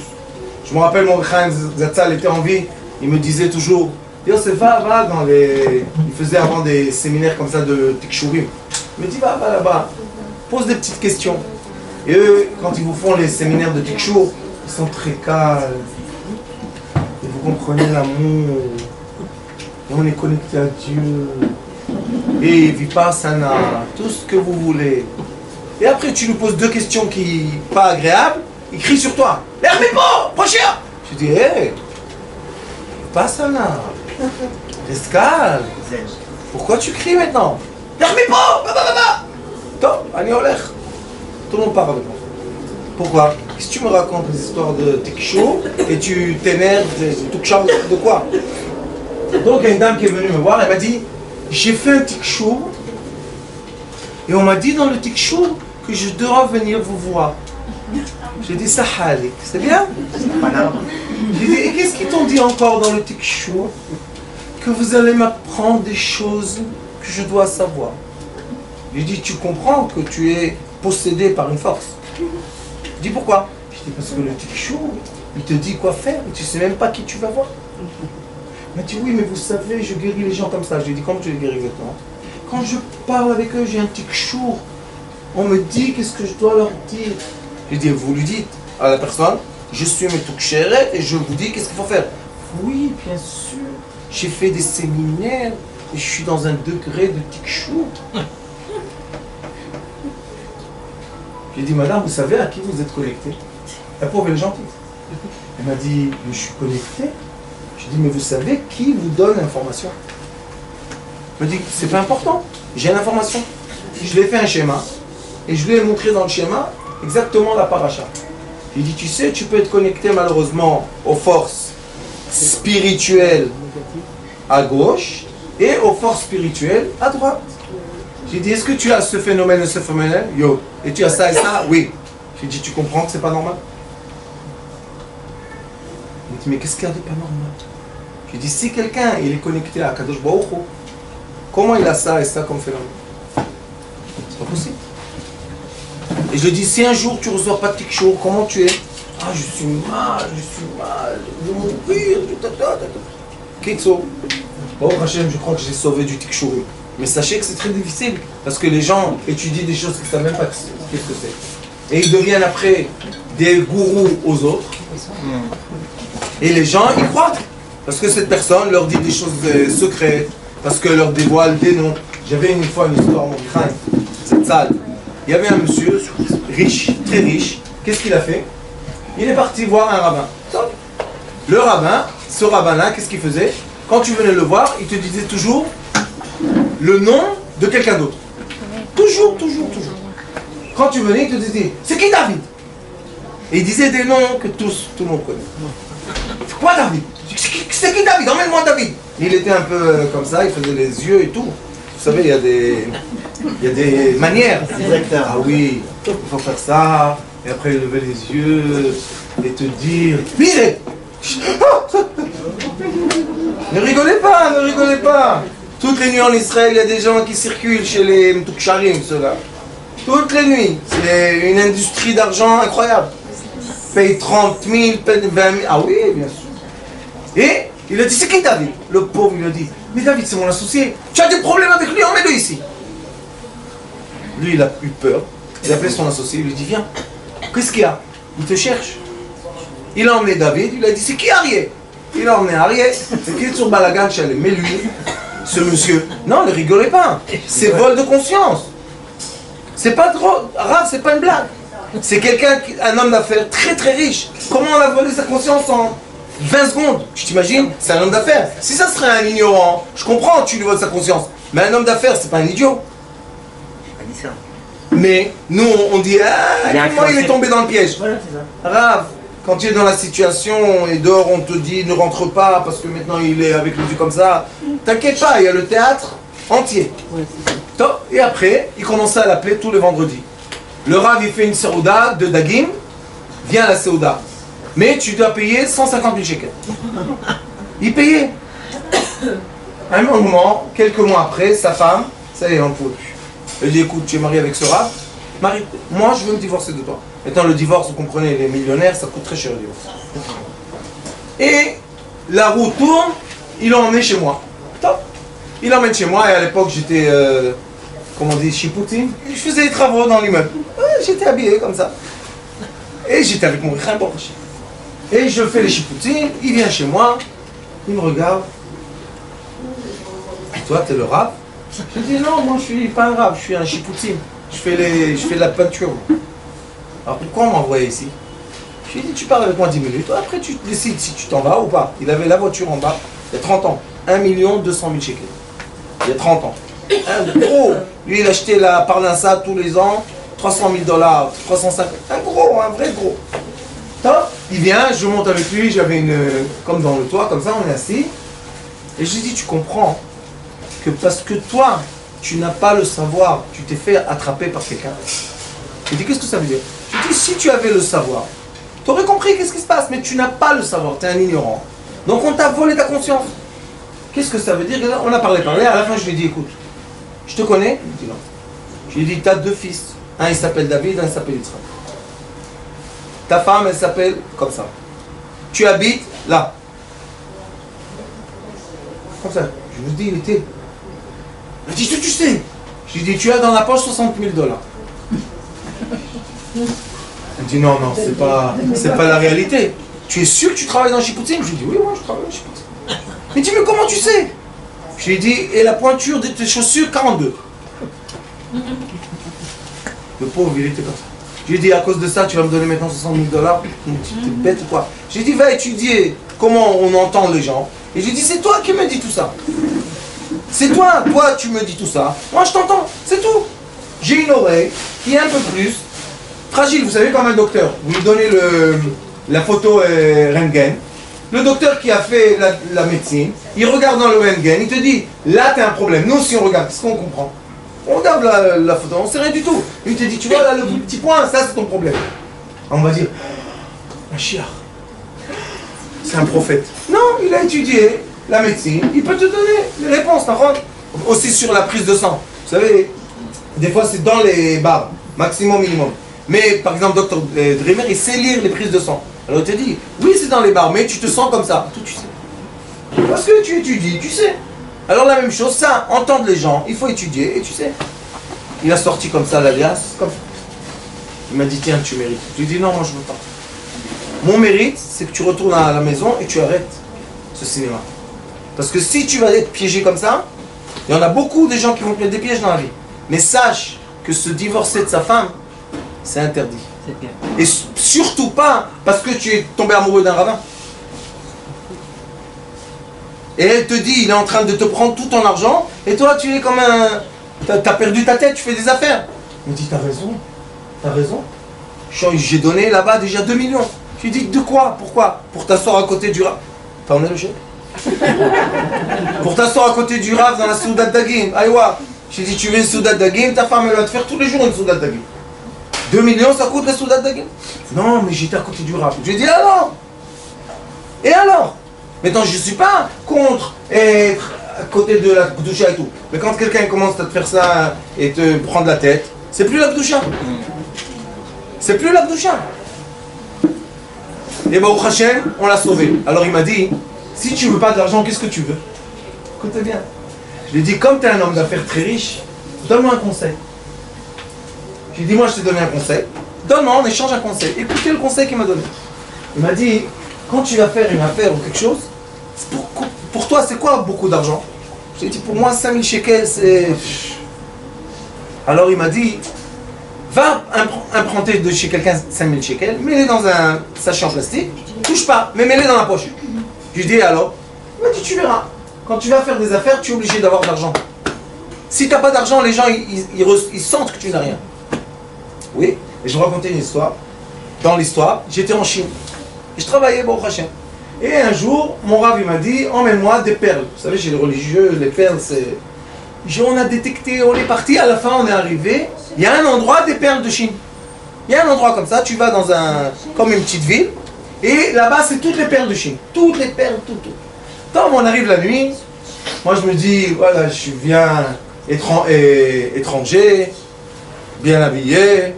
Je me rappelle, mon Chaim Zatzal était en vie, il me disait toujours, Yosef, va dans les... Il faisait avant des séminaires comme ça de Tikshurim. Il me dit, va là-bas, pose des petites questions. Et eux, quand ils vous font les séminaires de Tikshur, ils sont très calmes. Et vous comprenez l'amour. Et on est connecté à Dieu. Et Vipassana, tout ce que vous voulez. Et après, tu lui poses 2 questions qui pas agréables, il crie sur toi. L'hermipo, prochain. Je dis, hé, Vipassana, reste calme. Pourquoi tu cries maintenant? L'hermipo, Top, Ani Olech. Tout le monde parle avec moi. Pourquoi? Si tu me racontes des histoires de Tikshur et tu t'énerves de quoi? Donc il y a une dame qui est venue me voir, elle m'a dit, j'ai fait un Tikshur et on m'a dit dans le Tikshur que je dois venir vous voir. J'ai dit, Sahalik, c'est bien? J'ai dit, et qu'est-ce qu'ils t'ont dit encore dans le Tikshur? Que vous allez m'apprendre des choses que je dois savoir. J'ai dit, tu comprends que tu es possédé par une force. Je dis pourquoi? Je dis parce que le Tikshur, il te dit quoi faire et tu ne sais même pas qui tu vas voir. Il m'a dit oui, mais vous savez, je guéris les gens comme ça. Je lui ai dit comment tu les guéris exactement? Quand je parle avec eux, j'ai un Tikshur. On me dit qu'est-ce que je dois leur dire. J'ai dit, vous lui dites à la personne, je suis Metoukcheret et je vous dis qu'est-ce qu'il faut faire. Oui, bien sûr. J'ai fait des séminaires et je suis dans un degré de tikchou. J'ai dit, madame, vous savez à qui vous êtes connecté? La pauvre, elle est gentille. Elle m'a dit, je suis connecté. J'ai dit, mais vous savez qui vous donne l'information? Elle m'a dit, c'est pas important, j'ai l'information. Je lui ai fait un schéma, et je lui ai montré dans le schéma exactement la paracha. J'ai dit, tu sais, tu peux être connecté malheureusement aux forces spirituelles à gauche et aux forces spirituelles à droite. J'ai dit, est-ce que tu as ce phénomène et ce phénomène? Yo. Et tu as ça et ça? Oui. J'ai dit, tu comprends que c'est pas normal? Il m'a dit, mais qu'est-ce qu'il y a de pas normal? J'ai dit, si quelqu'un il est connecté à Kadosh Baruch Hu, comment il a ça et ça comme phénomène? C'est pas possible. Et je lui dis, si un jour tu reçois pas de tikchou, comment tu es? Ah, je suis mal, je vais mourir, Kitso. Oh Hachem, je crois que j'ai sauvé du tikchou. Mais sachez que c'est très difficile, parce que les gens étudient des choses qu'ils ne savent même pas qu'est-ce que c'est. Et ils deviennent après des gourous aux autres. Et les gens, ils croient. Parce que cette personne leur dit des choses secrètes, parce qu'elle leur dévoile des noms. J'avais une fois une histoire, mon crâne, cette salle. Il y avait un monsieur riche, très riche. Qu'est-ce qu'il a fait? Il est parti voir un rabbin. Le rabbin, ce rabbin-là, qu'est-ce qu'il faisait? Quand tu venais le voir, il te disait toujours le nom de quelqu'un d'autre. Toujours. Quand tu venais, il te disait, c'est qui David? Et il disait des noms que tout le monde connaît. C'est quoi David? C'est qui David? Emmène-moi David. Il était un peu comme ça, il faisait les yeux et tout. Vous savez, il y a des manières. Ah oui, il faut faire ça. Et après, lever les yeux et te dire, mire. Ne rigolez pas. Toutes les nuits en Israël, il y a des gens qui circulent chez les Mtoukcharim, ceux-là. Toutes les nuits. C'est une industrie d'argent incroyable. Paye 30 000, paye 20 000. Ah oui, bien sûr. Et il a dit, c'est qui David? Le pauvre, il a dit, mais David, c'est mon associé. Tu as des problèmes avec lui, emmène-le ici. Lui, il a eu peur. Il a appelé son associé, il lui dit, viens. Qu'est-ce qu'il y a? Il te cherche. Il a emmené David, il a dit, c'est qui Arié? Il a emmené Arié, c'est qui sur Balagan Chalé? Mais lui, ce monsieur, non, ne rigolez pas. C'est vol de conscience. C'est pas drôle. Rav, c'est pas une blague. C'est quelqu'un, un homme d'affaires très très riche. Comment on a volé sa conscience en 20 secondes? Tu t'imagines? C'est un homme d'affaires. Si ça serait un ignorant, je comprends, tu lui voles sa conscience. Mais un homme d'affaires, c'est pas un idiot. Mais nous, on dit, ah, comment il est tombé dans le piège? Voilà, c'est ça. Rav, quand tu es dans la situation et dehors on te dit ne rentre pas parce que maintenant il est avec les yeux comme ça, t'inquiète pas, il y a le théâtre entier. Top. Et après, il commençait à l'appeler tous les vendredis. Le Rav, il fait une séouda de Dagim, viens à la séouda. Mais tu dois payer 150 000 shekels. Il payait. À un moment, quelques mois après, sa femme, ça y est, on ne pouvait plus. Elle dit, écoute, tu es marié avec ce Rav, moi je veux me divorcer de toi. Maintenant le divorce, vous comprenez, les millionnaires, ça coûte très cher le divorce. Et la roue tourne, il l'emmène chez moi. Top. Il l'emmène chez moi et à l'époque j'étais, comment on dit, chipouti. Je faisais des travaux dans l'immeuble. J'étais habillé comme ça. Et j'étais avec mon crème borché. Et je fais les chipoutis, il vient chez moi, il me regarde. Et toi, t'es le Rav? Je dis non, moi je suis pas un Rav, je suis un chipouti. Je fais de la peinture. Alors pourquoi on m'a envoyé ici? Je lui ai dit, tu parles avec moi 10 minutes, après tu décides si tu t'en vas ou pas. Il avait la voiture en bas, il y a 30 ans. 1 200 000 shekels. Il y a 30 ans. Un gros. Lui, il achetait la Parnassa tous les ans, 300 000 $, 350. Un gros, un vrai gros. Top. Il vient, je monte avec lui, j'avais une. Comme dans le toit, comme ça, on est assis. Et je lui ai dit, tu comprends que parce que toi, tu n'as pas le savoir, tu t'es fait attraper par quelqu'un. Je dis, qu'est-ce que ça veut dire? Je dis, si tu avais le savoir, tu aurais compris qu'est-ce qui se passe, mais tu n'as pas le savoir, tu es un ignorant. Donc on t'a volé ta conscience. Qu'est-ce que ça veut dire? On a parlé, à la fin je lui ai dit, écoute, je te connais? Il me dit non. Je lui ai dit, tu as 2 fils. Un il s'appelle David, un il s'appelle Yitzhak. Ta femme, elle s'appelle comme ça. Tu habites là. Comme ça. Je vous dis, il était. Il m'a dit, tu sais. Je lui ai dit, tu as dans la poche 60 000 $. Il me dit, non, c'est pas la réalité. Tu es sûr que tu travailles dans Chipoutim? Je lui ai dit, oui, moi je travaille dans Chipoutim. Il me dit, mais comment tu sais? Je Je lui ai dit, et la pointure de tes chaussures, 42. Le pauvre, il était comme ça. Je lui ai dit, à cause de ça, tu vas me donner maintenant 60 000 $. Tu es bête ou quoi? J'ai dit, va étudier comment on entend les gens. Et j'ai dit, c'est toi qui me dis tout ça. C'est toi, tu me dis tout ça. Moi, je t'entends, c'est tout. J'ai une oreille qui est un peu plus fragile. Vous savez, comme un docteur. Vous lui donnez la photo röntgen. Le docteur qui a fait la médecine, il regarde dans le röntgen, il te dit, là, tu as un problème. Nous, si on regarde, qu'est-ce qu'on comprend? On regarde la photo, on ne sait rien du tout. Il te dit, tu vois là, le petit point, ça, c'est ton problème. On va dire, un chiard. C'est un prophète. Non, il a étudié la médecine, il peut te donner les réponses, d'accord? Aussi sur la prise de sang. Vous savez, des fois, c'est dans les bars, maximum, minimum. Mais, par exemple, Dr Dreamer, il sait lire les prises de sang. Alors il te dit, oui c'est dans les bars, mais tu te sens comme ça. Tout tu sais. Parce que tu étudies, tu sais. Alors la même chose, ça, entendre les gens, il faut étudier et tu sais. Il a sorti comme ça l'alias, comme ça. Il m'a dit, tiens, tu mérites. Je lui ai dit, non, moi je veux pas. Mon mérite, c'est que tu retournes à la maison et tu arrêtes ce cinéma. Parce que si tu vas être piégé comme ça, il y en a beaucoup de gens qui vont te mettre des pièges dans la vie. Mais sache que se divorcer de sa femme, c'est interdit. Et surtout pas parce que tu es tombé amoureux d'un rabbin. Et elle te dit, il est en train de te prendre tout ton argent, et toi tu es comme un... T'as perdu ta tête, tu fais des affaires. Il me dit, t'as raison. J'ai donné là-bas déjà 2 millions. Je lui dis, de quoi? Pourquoi? Pour t'asseoir à côté du rav. T'as emmené le chef? Pour t'asseoir à côté du rav dans la Soudat Dagim. Aïwa. J'ai dit, tu veux une Soudat Dagim, ta femme elle va te faire tous les jours une Soudat Dagim. 2 millions, ça coûte la Soudat Dagim? Non, mais j'étais à côté du rav. Je lui ai dit, alors? Et alors? Maintenant, je ne suis pas contre être à côté de la Gdoucha et tout. Mais quand quelqu'un commence à te faire ça et te prendre la tête, c'est plus la Gdoucha. C'est plus la Gdoucha. Et Baruch Hashem, on l'a sauvé. Alors il m'a dit, si tu veux pas de l'argent, qu'est-ce que tu veux? Écoutez bien. Je lui ai dit, comme tu es un homme d'affaires très riche, donne-moi un conseil. Je lui ai dit, moi je t'ai donné un conseil. Donne-moi en échange un conseil. Écoutez le conseil qu'il m'a donné. Il m'a dit, quand tu vas faire une affaire ou quelque chose, pour toi c'est quoi beaucoup d'argent? J'ai dit, pour moi 5000 shekels c'est... Alors il m'a dit, va emprunter de chez quelqu'un 5000 shekels, mets-les dans un sachet en plastique, touche pas, mais mets-les dans la poche. Je lui ai dit, alors? Il m'a dit, tu verras. Quand tu vas faire des affaires, tu es obligé d'avoir de l'argent. Si tu n'as pas d'argent, les gens ils sentent que tu n'as rien. Oui, et je vais raconter une histoire. Dans l'histoire, j'étais en Chine. Et je travaillais, bon, Hachem. Et un jour, mon rav il m'a dit, emmène-moi des perles. Vous savez, chez les religieux, les perles, c'est... On a détecté, on est parti, à la fin on est arrivé. Il y a un endroit des perles de Chine. Il y a un endroit comme ça, tu vas dans comme une petite ville. Et là-bas, c'est toutes les perles de Chine. Toutes les perles, tout. Quand on arrive la nuit, moi je me dis, voilà, je viens étranger, bien habillé.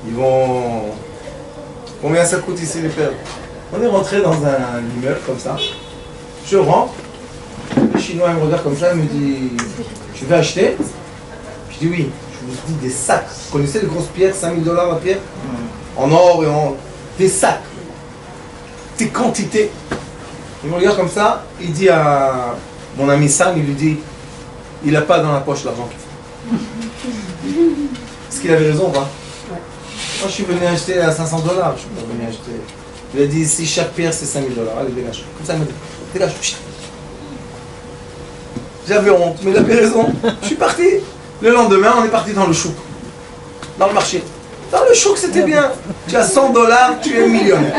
Ils vont... Combien ça coûte ici les perles? On est rentré dans un immeuble comme ça. Je rentre. Le Chinois il me regarde comme ça, il me dit, tu veux acheter? Je dis oui. Je vous dis des sacs. Vous connaissez les grosses pierres, 5000 $ la pierre? En or et en... Des sacs. Des quantités. Il me regarde comme ça, il dit à mon ami Sam, il lui dit, il n'a pas dans la poche l'argent qu'il faut. Est-ce qu'il avait raison ou pas? Moi je suis venu acheter à 500 $, je suis venu acheter. Il a dit ici chaque pierre c'est 5000 $. Allez dégage. Comme ça il m'a dit, dégage. J'avais honte, mais il avait raison. Je suis parti. Le lendemain on est parti dans le chouk. Dans le marché. Dans le chouk c'était bien. Tu as 100 $, tu es millionnaire.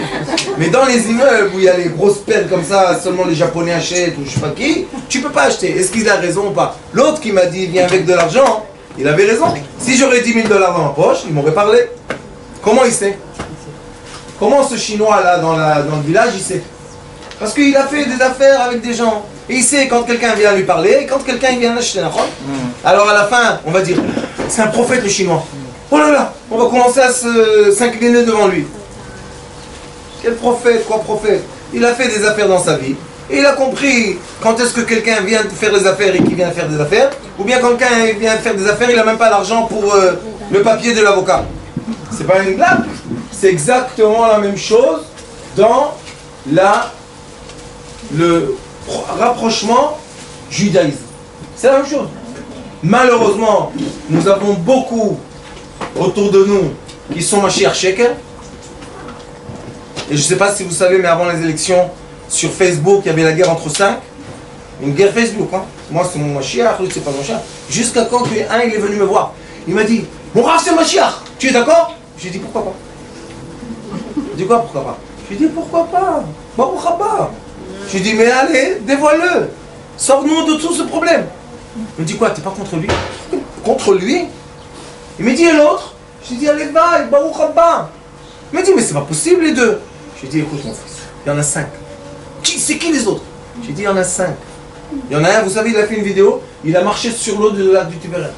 Mais dans les immeubles où il y a les grosses perles comme ça, seulement les Japonais achètent ou je sais pas qui, tu peux pas acheter. Est-ce qu'il a raison ou pas? L'autre qui m'a dit viens avec de l'argent, il avait raison. Si j'aurais 10 000 $ dans ma poche, il m'aurait parlé. Comment il sait? Comment ce Chinois là dans le village il sait? Parce qu'il a fait des affaires avec des gens. Et il sait quand quelqu'un vient lui parler et quand quelqu'un vient acheter un rhum. Alors à la fin, on va dire, c'est un prophète le Chinois. Oh là là, on va commencer à s'incliner devant lui. Quel prophète, quoi prophète? Il a fait des affaires dans sa vie. Et il a compris quand est-ce que quelqu'un vient faire des affaires et qui vient faire des affaires. Ou bien quand quelqu'un vient faire des affaires, il n'a même pas l'argent pour le papier de l'avocat. C'est pas une blague. C'est exactement la même chose dans le rapprochement judaïsme. C'est la même chose. Malheureusement, nous avons beaucoup autour de nous qui sont Mashiach Sheker. Et je ne sais pas si vous savez, mais avant les élections, sur Facebook, il y avait la guerre entre 5. Une guerre Facebook, hein. Moi c'est mon Mashiach, lui c'est pas mon Mashiach. Jusqu'à quand un il est venu me voir. Il m'a dit, mon Rav c'est Mashiach, tu es d'accord? J'ai dit pourquoi pas. Il dit quoi pourquoi pas? J'ai dit pourquoi pas? Pourquoi pas? J'ai dit mais allez, dévoile-le. Sors-nous de tout ce problème. Il me dit quoi, t'es pas contre lui? Contre lui? Il me dit et l'autre? J'ai dit allez va, Baruch Haba. Il m'a dit mais c'est pas possible les deux. J'ai dit écoute mon fils, il y en a 5. C'est qui les autres? J'ai dit il y en a 5. Il y en a un, vous savez, il a fait une vidéo, il a marché sur l'eau de lac du Tibériade.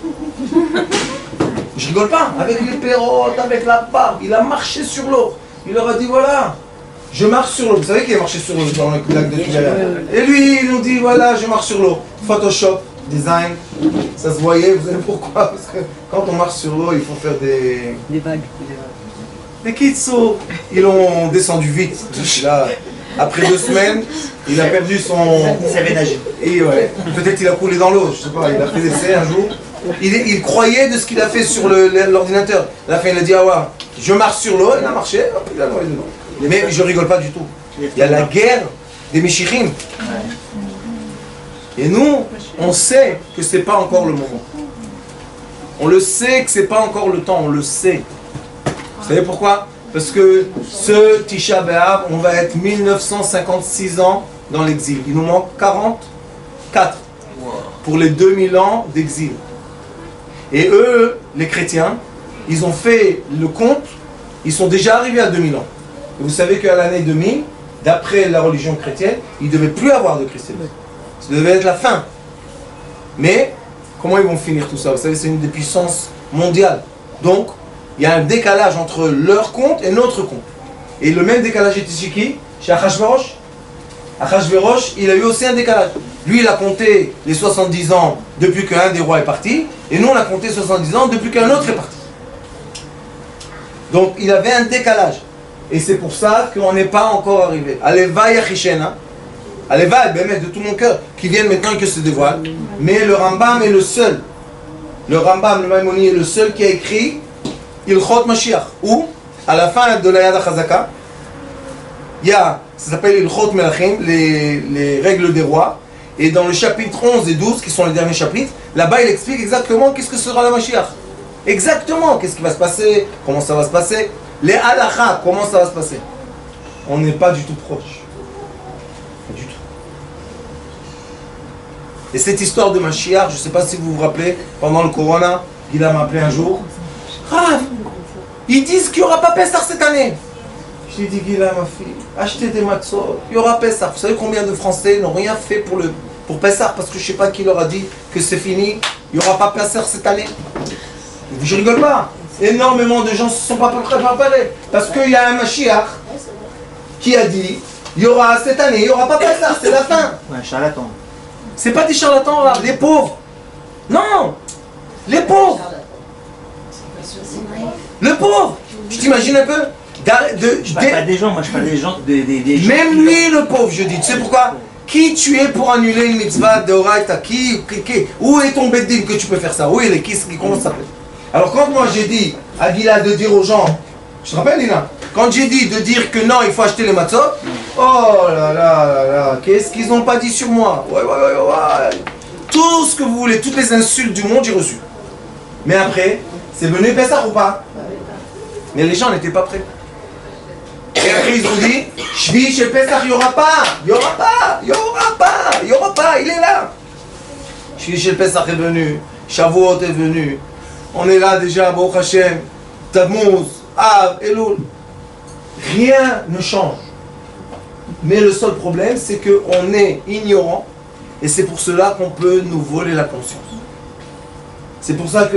Je rigole pas, avec les perrottes, avec la barbe, il a marché sur l'eau. Il leur a dit voilà, je marche sur l'eau. Vous savez qu'il a marché sur l'eau dans le lac de Tibériade. Et lui, il nous dit voilà, je marche sur l'eau. Photoshop, design, ça se voyait, vous savez pourquoi? Parce que quand on marche sur l'eau, il faut faire des vagues. Des kitsos, ils l'ont descendu vite. Là, après 2 semaines, il a perdu son... Il savait nager. Et ouais, peut-être il a coulé dans l'eau, je sais pas, il a fait l'essai un jour. Il croyait de ce qu'il a fait sur l'ordinateur. À la fin, il a dit, ah ouais, je marche sur l'eau, il a marché, hop, il a noyé dedans. Mais je rigole pas du tout. Il y a la guerre des Meshichim. Et nous, on sait que c'est pas encore le moment. On le sait que c'est pas encore le temps, on le sait. Vous savez pourquoi? Parce que ce Tisha B'Av, on va être 1956 ans dans l'exil. Il nous manque 44 pour les 2000 ans d'exil. Et eux, les chrétiens, ils ont fait le compte, ils sont déjà arrivés à 2000 ans. Et vous savez qu'à l'année 2000, d'après la religion chrétienne, il ne devait plus avoir de christianisme. Ça devait être la fin. Mais, comment ils vont finir tout ça? Vous savez, c'est une des puissances mondiales. Donc, il y a un décalage entre leur compte et notre compte. Et le même décalage était chez qui? Chez Achashverosh. Achashverosh, il a eu aussi un décalage. Lui, il a compté les 70 ans depuis qu'un des rois est parti. Et nous, on a compté 70 ans depuis qu'un autre est parti. Donc, il avait un décalage. Et c'est pour ça qu'on n'est pas encore arrivé. Aleva Yachishena. Aleva, de tout mon cœur, qui viennent maintenant et que se dévoile. Mais le Rambam est le seul. Le Rambam, le Maimoni, est le seul qui a écrit Ilchot Mashiach, où, à la fin de la Yad HaChazaka, il y a, ça s'appelle Ilchot Melachim, les règles des rois, et dans le chapitre 11 et 12, qui sont les derniers chapitres, là-bas il explique exactement qu'est-ce que sera la Mashiach. Exactement, qu'est-ce qui va se passer, comment ça va se passer, les halakha, comment ça va se passer. On n'est pas du tout proche. Pas du tout. Et cette histoire de Mashiach, je ne sais pas si vous vous rappelez, pendant le Corona, Gila m'a appelé un jour. Rav, ils disent qu'il n'y aura pas Pessah cette année. J'ai dit, Gila, ma fille, achetez des matzot, il y aura Pessah. Vous savez combien de Français n'ont rien fait pour Pessah parce que je ne sais pas qui leur a dit que c'est fini, il n'y aura pas Pessah cette année. Je rigole pas. Énormément de gens ne se sont pas préparés parce qu'il y a un Mashiach qui a dit, il y aura cette année, il n'y aura pas Pessah, c'est la fin. Ouais, charlatan. C'est pas des charlatans là, les pauvres. Non, les pauvres. Le pauvre. Tu t'imagines un peu? Je parle pas des gens, moi je parle des gens, des gens. Même lui, le pauvre, je dis. Tu sais pourquoi? Qui tu es pour annuler une mitzvah de Oraita? Où est ton beddin que tu peux faire ça? Où est qui comment ça s'appelle? Alors quand moi j'ai dit à Gila de dire aux gens, je te rappelle Lina, quand j'ai dit de dire que non, il faut acheter les matzot, oh là là là là, qu'est-ce qu'ils n'ont pas dit sur moi? Ouais. Tout ce que vous voulez, toutes les insultes du monde, j'ai reçu. Mais après, c'est venu Pessah ou pas? Mais les gens n'étaient pas prêts. Et après ils ont dit, Shvi chez Pessah, il n'y aura pas, il est là. Shvi chez Pessah est venu, Shavuot est venu. On est là déjà, Baruch Hashem, Tammuz, Av, Elul. Rien ne change. Mais le seul problème, c'est qu'on est ignorant et c'est pour cela qu'on peut nous voler la conscience. C'est pour ça que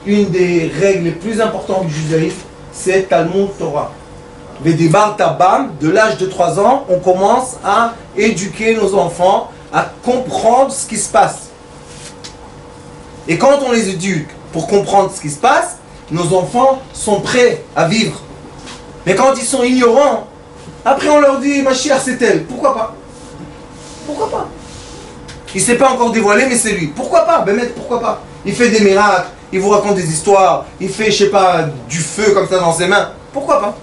une des règles les plus importantes du judaïsme, c'est Talmud Torah. Vedibar Tabam, de l'âge de 3 ans, on commence à éduquer nos enfants, à comprendre ce qui se passe. Et quand on les éduque pour comprendre ce qui se passe, nos enfants sont prêts à vivre. Mais quand ils sont ignorants, après on leur dit Mashiach c'est elle. Pourquoi pas? Pourquoi pas? Il ne s'est pas encore dévoilé, mais c'est lui. Pourquoi pas? Ben, pourquoi pas? Il fait des miracles, il vous raconte des histoires, il fait, je sais pas, du feu comme ça dans ses mains. Pourquoi pas?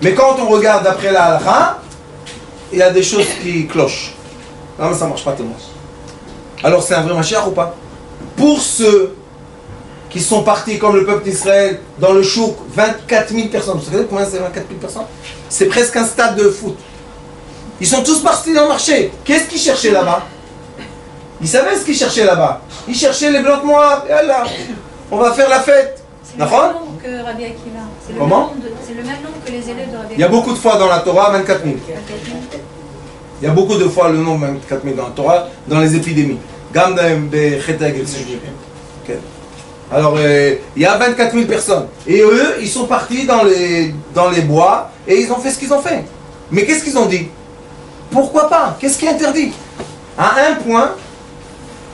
Mais quand on regarde d'après la halakha, il y a des choses qui clochent. Non, mais ça ne marche pas tellement. Alors c'est un vrai Mashiach ou pas? Pour ceux qui sont partis comme le peuple d'Israël dans le chouk, 24 000 personnes. Vous savez combien c'est 24 000 personnes? C'est presque un stade de foot. Ils sont tous partis dans le marché. Qu'est-ce qu'ils cherchaient là-bas? Ils savaient ce qu'ils cherchaient là-bas. Ils cherchaient les blancs noirs. Et là, on va faire la fête. C'est le même nombre que Rabbi Akiva. Comment? C'est le même nombre que les élèves de Rabbi Akiva. Il y a beaucoup de fois dans la Torah 24 000. Il y a beaucoup de fois le nombre 24 000 dans la Torah, dans les épidémies. Alors, il y a 24 000 personnes. Et eux, ils sont partis dans les bois et ils ont fait ce qu'ils ont fait. Mais qu'est-ce qu'ils ont dit? Pourquoi pas? Qu'est-ce qui est interdit? À un point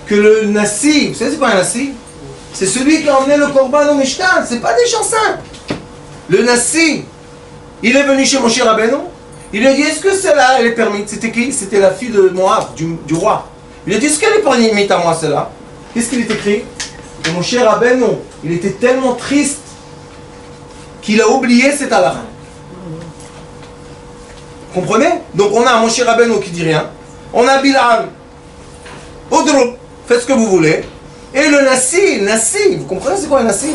que le Nassi, vous savez c'est quoi un Nassi? C'est celui qui a emmené le Korban au Mishkan. C'est pas des gens simples. Le Nassi, il est venu chez Moshe Rabbeinu. Il lui a dit, est-ce que celle-là, elle est permise? C'était qui? C'était la fille de Moab, du roi. Il lui a dit, est-ce qu'elle est permise à moi, celle-là? Qu'est-ce qu'il est écrit? Que Moshe Rabbeinu, il était tellement triste qu'il a oublié cette halakha. Comprenez? Donc on a Moshe Rabbeinu qui dit rien. On a Bilal. Odrou, faites ce que vous voulez. Et le Nassi, vous comprenez c'est quoi un Nassi?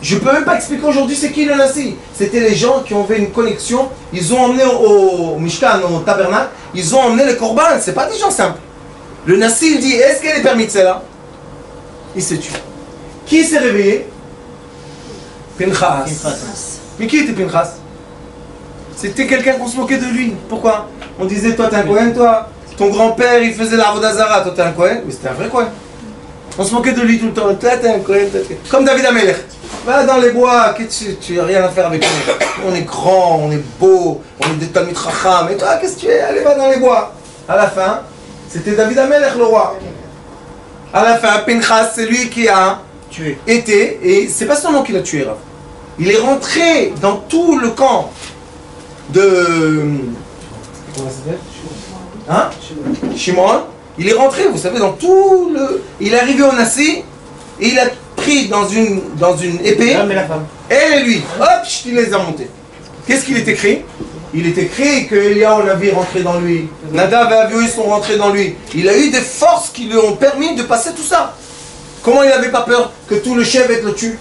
Je ne peux même pas expliquer aujourd'hui c'est qui le Nassi. C'était les gens qui ont fait une connexion. Ils ont emmené au Mishkan, au tabernacle, ils ont emmené les korban. C'est pas des gens simples. Le Nassi il dit, est-ce qu'elle est permise celle-là? Il s'est tué. Qui s'est réveillé? Pinchas. Mais qui était Pinchas? C'était quelqu'un qu'on se moquait de lui. Pourquoi? On disait, toi t'es un Kohen, toi. Ton grand-père il faisait la Vodazara, toi t'es un Kohen. Mais c'était un vrai Kohen. On se moquait de lui tout le temps. Toi t'es un Kohen. Comme David Amelech. Va dans les bois, tu n'as rien à faire avec nous. On est grand, on est beau, on est des Talmid Chacham. Et toi, qu'est-ce que tu es? Allez, va dans les bois. À la fin, c'était David Amelech le roi. À la fin, Pinchas, c'est lui qui a tué. Été, et c'est pas seulement qu'il a tué Rav. Il est rentré dans tout le camp de... Comment ça s'appelle? Hein? Shimon. Il est rentré, vous savez, dans tout le... Il est arrivé au Nassi, et il a pris dans une épée, L'homme et la femme. elle et lui, hop, il les a montés. Qu'est-ce qu'il est écrit? Il est écrit que Eliyahu Navi est rentré dans lui, Nadav et Avihu sont rentrés dans lui. Il a eu des forces qui lui ont permis de passer tout ça. Comment il n'avait pas peur que tout le chef le tue?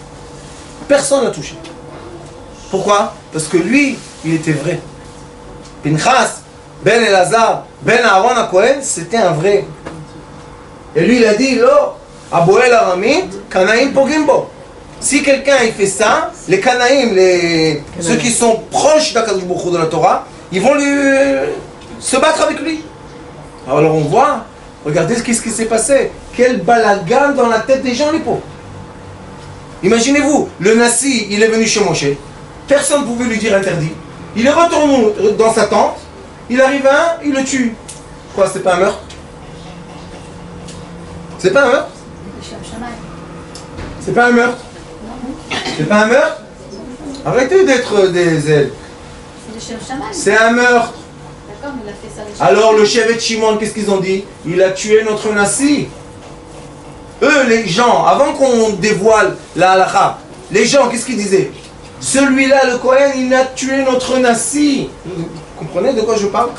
Personne ne l'a touché. Pourquoi? Parce que lui, il était vrai. Pinchas, Ben Elazar, Ben Aaron HaKohen, c'était un vrai. Et lui, il a dit, non, Aboel Aramit, Kanaïm Pogimbo. Si quelqu'un il fait ça, les Kanaïm, ceux qui sont proches d'Akadosh Baruch Hu de la Torah, ils vont se battre avec lui. Alors on voit, regardez ce qui s'est passé. Quel balagan dans la tête des gens, les pauvres. Imaginez-vous, le Nassi, il est venu chez Moshe. Personne ne pouvait lui dire interdit. Il est retourné dans sa tente. Il arrive un, il le tue. Quoi, c'est pas un meurtre? C'est pas un meurtre? C'est pas un meurtre? C'est pas un meurtre? Arrêtez d'être des ailes. C'est un meurtre. D'accord, mais il a fait ça. Alors le chef et Shimon, qu'est-ce qu'ils ont dit? Il a tué notre Nassi. Eux, les gens, avant qu'on dévoile la halakha, les gens, qu'est-ce qu'ils disaient? Celui-là, le Kohen, il a tué notre Nassi. Vous comprenez de quoi je parle?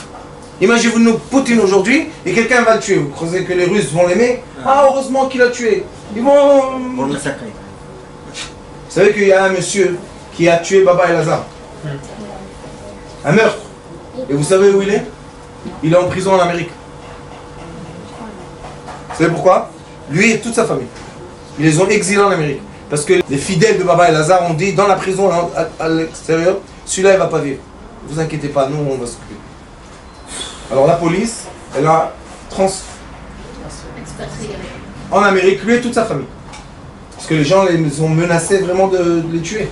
Imaginez-vous Poutine aujourd'hui et quelqu'un va le tuer. Vous croyez que les Russes vont l'aimer? Ah, heureusement qu'il a tué. Ils vont... Pour le massacrer. Vous savez qu'il y a un monsieur qui a tué Baba Elazar. Un meurtre. Et vous savez où il est? Il est en prison en Amérique. Vous savez pourquoi? Lui et toute sa famille. Ils les ont exilés en Amérique. Parce que les fidèles de Baba Elazar ont dit dans la prison à l'extérieur, celui-là il ne va pas vivre. Ne vous inquiétez pas, nous on va s'occuper. Alors la police, elle a en Amérique, lui et toute sa famille. Parce que les gens les ont menacés vraiment de les tuer.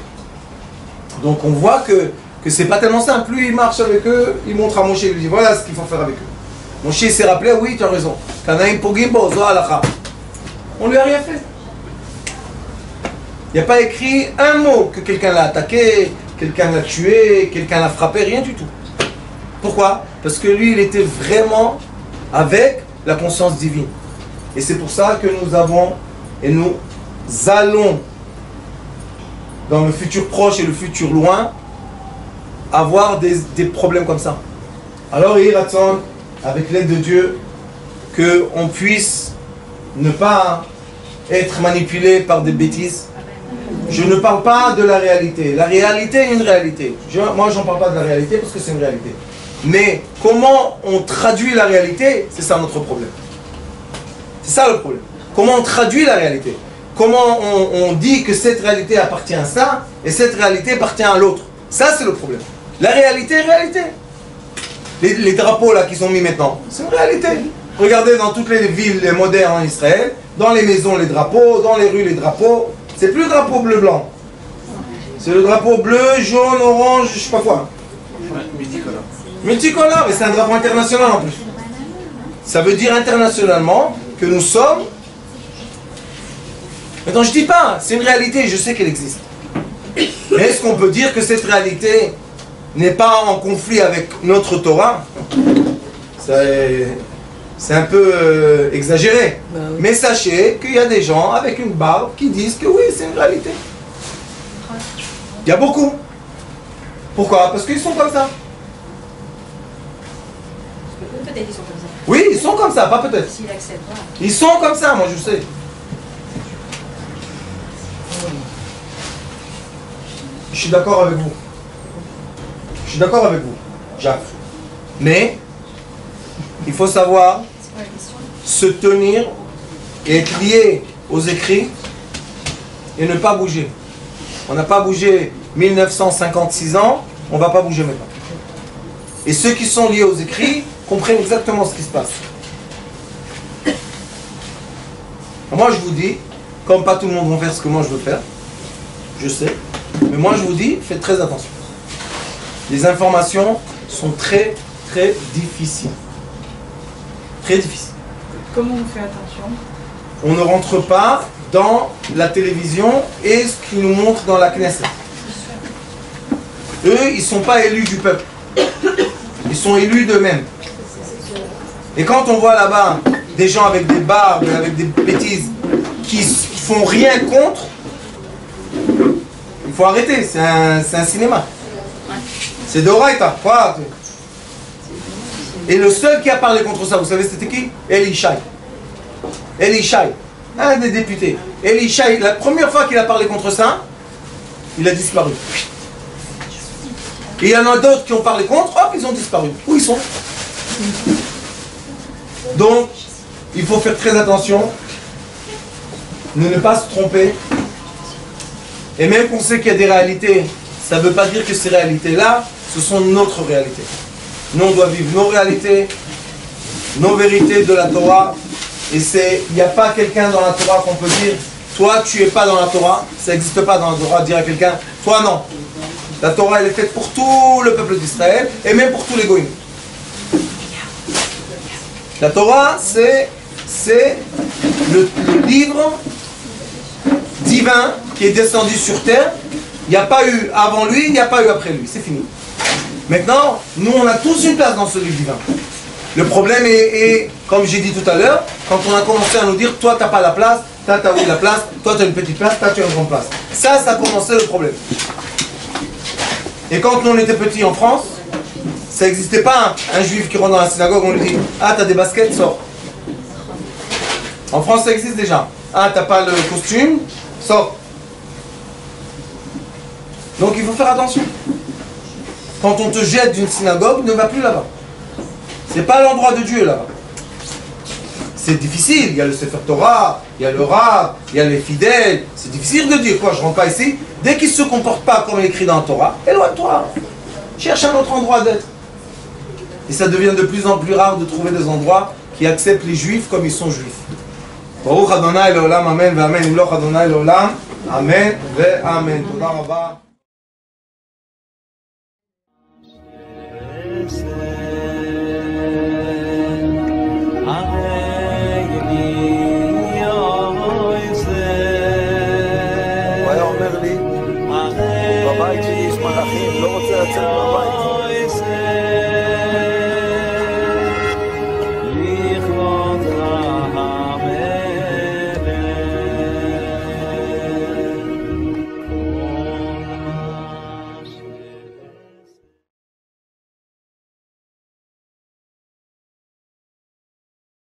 Donc on voit que c'est pas tellement simple. Lui il marche avec eux, il montre à Moshe, il lui dit voilà ce qu'il faut faire avec eux. Moshe s'est rappelé, oui tu as raison. Kanaïm Pogimbo, Zo Halakha. On lui a rien fait. Il n'y a pas écrit un mot que quelqu'un l'a attaqué, quelqu'un l'a tué, quelqu'un l'a frappé, rien du tout. Pourquoi? Parce que lui, il était vraiment avec la conscience divine. Et c'est pour ça que nous avons et nous allons, dans le futur proche et le futur loin, avoir des problèmes comme ça. Alors il attend, avec l'aide de Dieu, qu'on puisse ne pas être manipulé par des bêtises. Je ne parle pas de la réalité. La réalité est une réalité. Moi, je n'en parle pas de la réalité parce que c'est une réalité. Mais comment on traduit la réalité, c'est ça notre problème. C'est ça le problème. Comment on traduit la réalité? Comment on dit que cette réalité appartient à ça et cette réalité appartient à l'autre? Ça, c'est le problème. La réalité est réalité. Les drapeaux là qui sont mis maintenant, c'est une réalité. Regardez dans toutes les villes modernes en Israël, dans les maisons les drapeaux, dans les rues les drapeaux. C'est plus le drapeau bleu-blanc. C'est le drapeau bleu, jaune, orange, je sais pas quoi. Multicolore. Multicolore, mais c'est un drapeau international en plus. Ça veut dire internationalement que nous sommes... Maintenant je dis pas, c'est une réalité, je sais qu'elle existe. Mais est-ce qu'on peut dire que cette réalité n'est pas en conflit avec notre Torah? C'est un peu exagéré. Mais sachez qu'il y a des gens avec une barbe qui disent que oui, c'est une réalité. Il y a beaucoup. Pourquoi? Parce qu'ils sont comme ça. Peut-être ils sont comme ça. Oui, ils sont comme ça, pas peut-être. S'ils acceptent pas. Ils sont comme ça, moi je sais. Je suis d'accord avec vous. Je suis d'accord avec vous, Jacques. Mais il faut savoir C'est quoi la question? se tenir et être lié aux écrits et ne pas bouger. On n'a pas bougé 1956 ans, on ne va pas bouger maintenant. Et ceux qui sont liés aux écrits comprennent exactement ce qui se passe. Moi je vous dis, comme pas tout le monde va faire ce que moi je veux faire, je sais, mais moi je vous dis, faites très attention. Les informations sont très très difficiles. Très difficiles. Comment on fait attention? On ne rentre pas dans la télévision et ce qu'ils nous montrent dans la Knesset. Eux, ils ne sont pas élus du peuple. Ils sont élus d'eux-mêmes. Et quand on voit là-bas des gens avec des barbes, avec des bêtises, qui font rien contre, il faut arrêter, c'est un cinéma. C'est d'Oraïta. Et le seul qui a parlé contre ça, vous savez c'était qui? Eli Shai. Eli Shai, un des députés. Eli Shai, la première fois qu'il a parlé contre ça, il a disparu. Et il y en a d'autres qui ont parlé contre, hop, ils ont disparu. Où ils sont? Donc, il faut faire très attention, ne pas se tromper. Et même qu'on sait qu'il y a des réalités, ça ne veut pas dire que ces réalités-là, ce sont notre réalité. Nous, on doit vivre nos réalités, nos vérités de la Torah. Et il n'y a pas quelqu'un dans la Torah qu'on peut dire, toi, tu n'es pas dans la Torah. Ça n'existe pas dans la Torah, dire à quelqu'un, toi, non. La Torah, elle est faite pour tout le peuple d'Israël et même pour tous les goïms. La Torah, c'est le livre divin qui est descendu sur terre. Il n'y a pas eu avant lui, il n'y a pas eu après lui. C'est fini. Maintenant, nous, on a tous une place dans ce livre divin. Le problème est, comme j'ai dit tout à l'heure, quand on a commencé à nous dire, toi, tu n'as pas la place, toi, tu as oui la place, toi, tu as une petite place, toi, tu as une grande place. Ça a commencé le problème. Et quand nous, on était petits en France, ça n'existait pas un juif qui rentre dans la synagogue, on lui dit, ah, t'as des baskets, sors. En France, ça existe déjà. Ah, t'as pas le costume, sors. Donc, il faut faire attention. Quand on te jette d'une synagogue, ne va plus là-bas. C'est pas l'endroit de Dieu là-bas. C'est difficile, il y a le Sefer Torah, il y a le Rav, il y a les fidèles. C'est difficile de dire quoi, je rentre pas ici. Dès qu'ils ne se comportent pas comme écrit dans la Torah, éloigne-toi. Cherche un autre endroit d'être. Et ça devient de plus en plus rare de trouver des endroits qui acceptent les juifs comme ils sont juifs. Baruch Adonai Leolam, Amen, Amen. Imloch Adonai Leolam, Amen, Amen. Toda Rabba.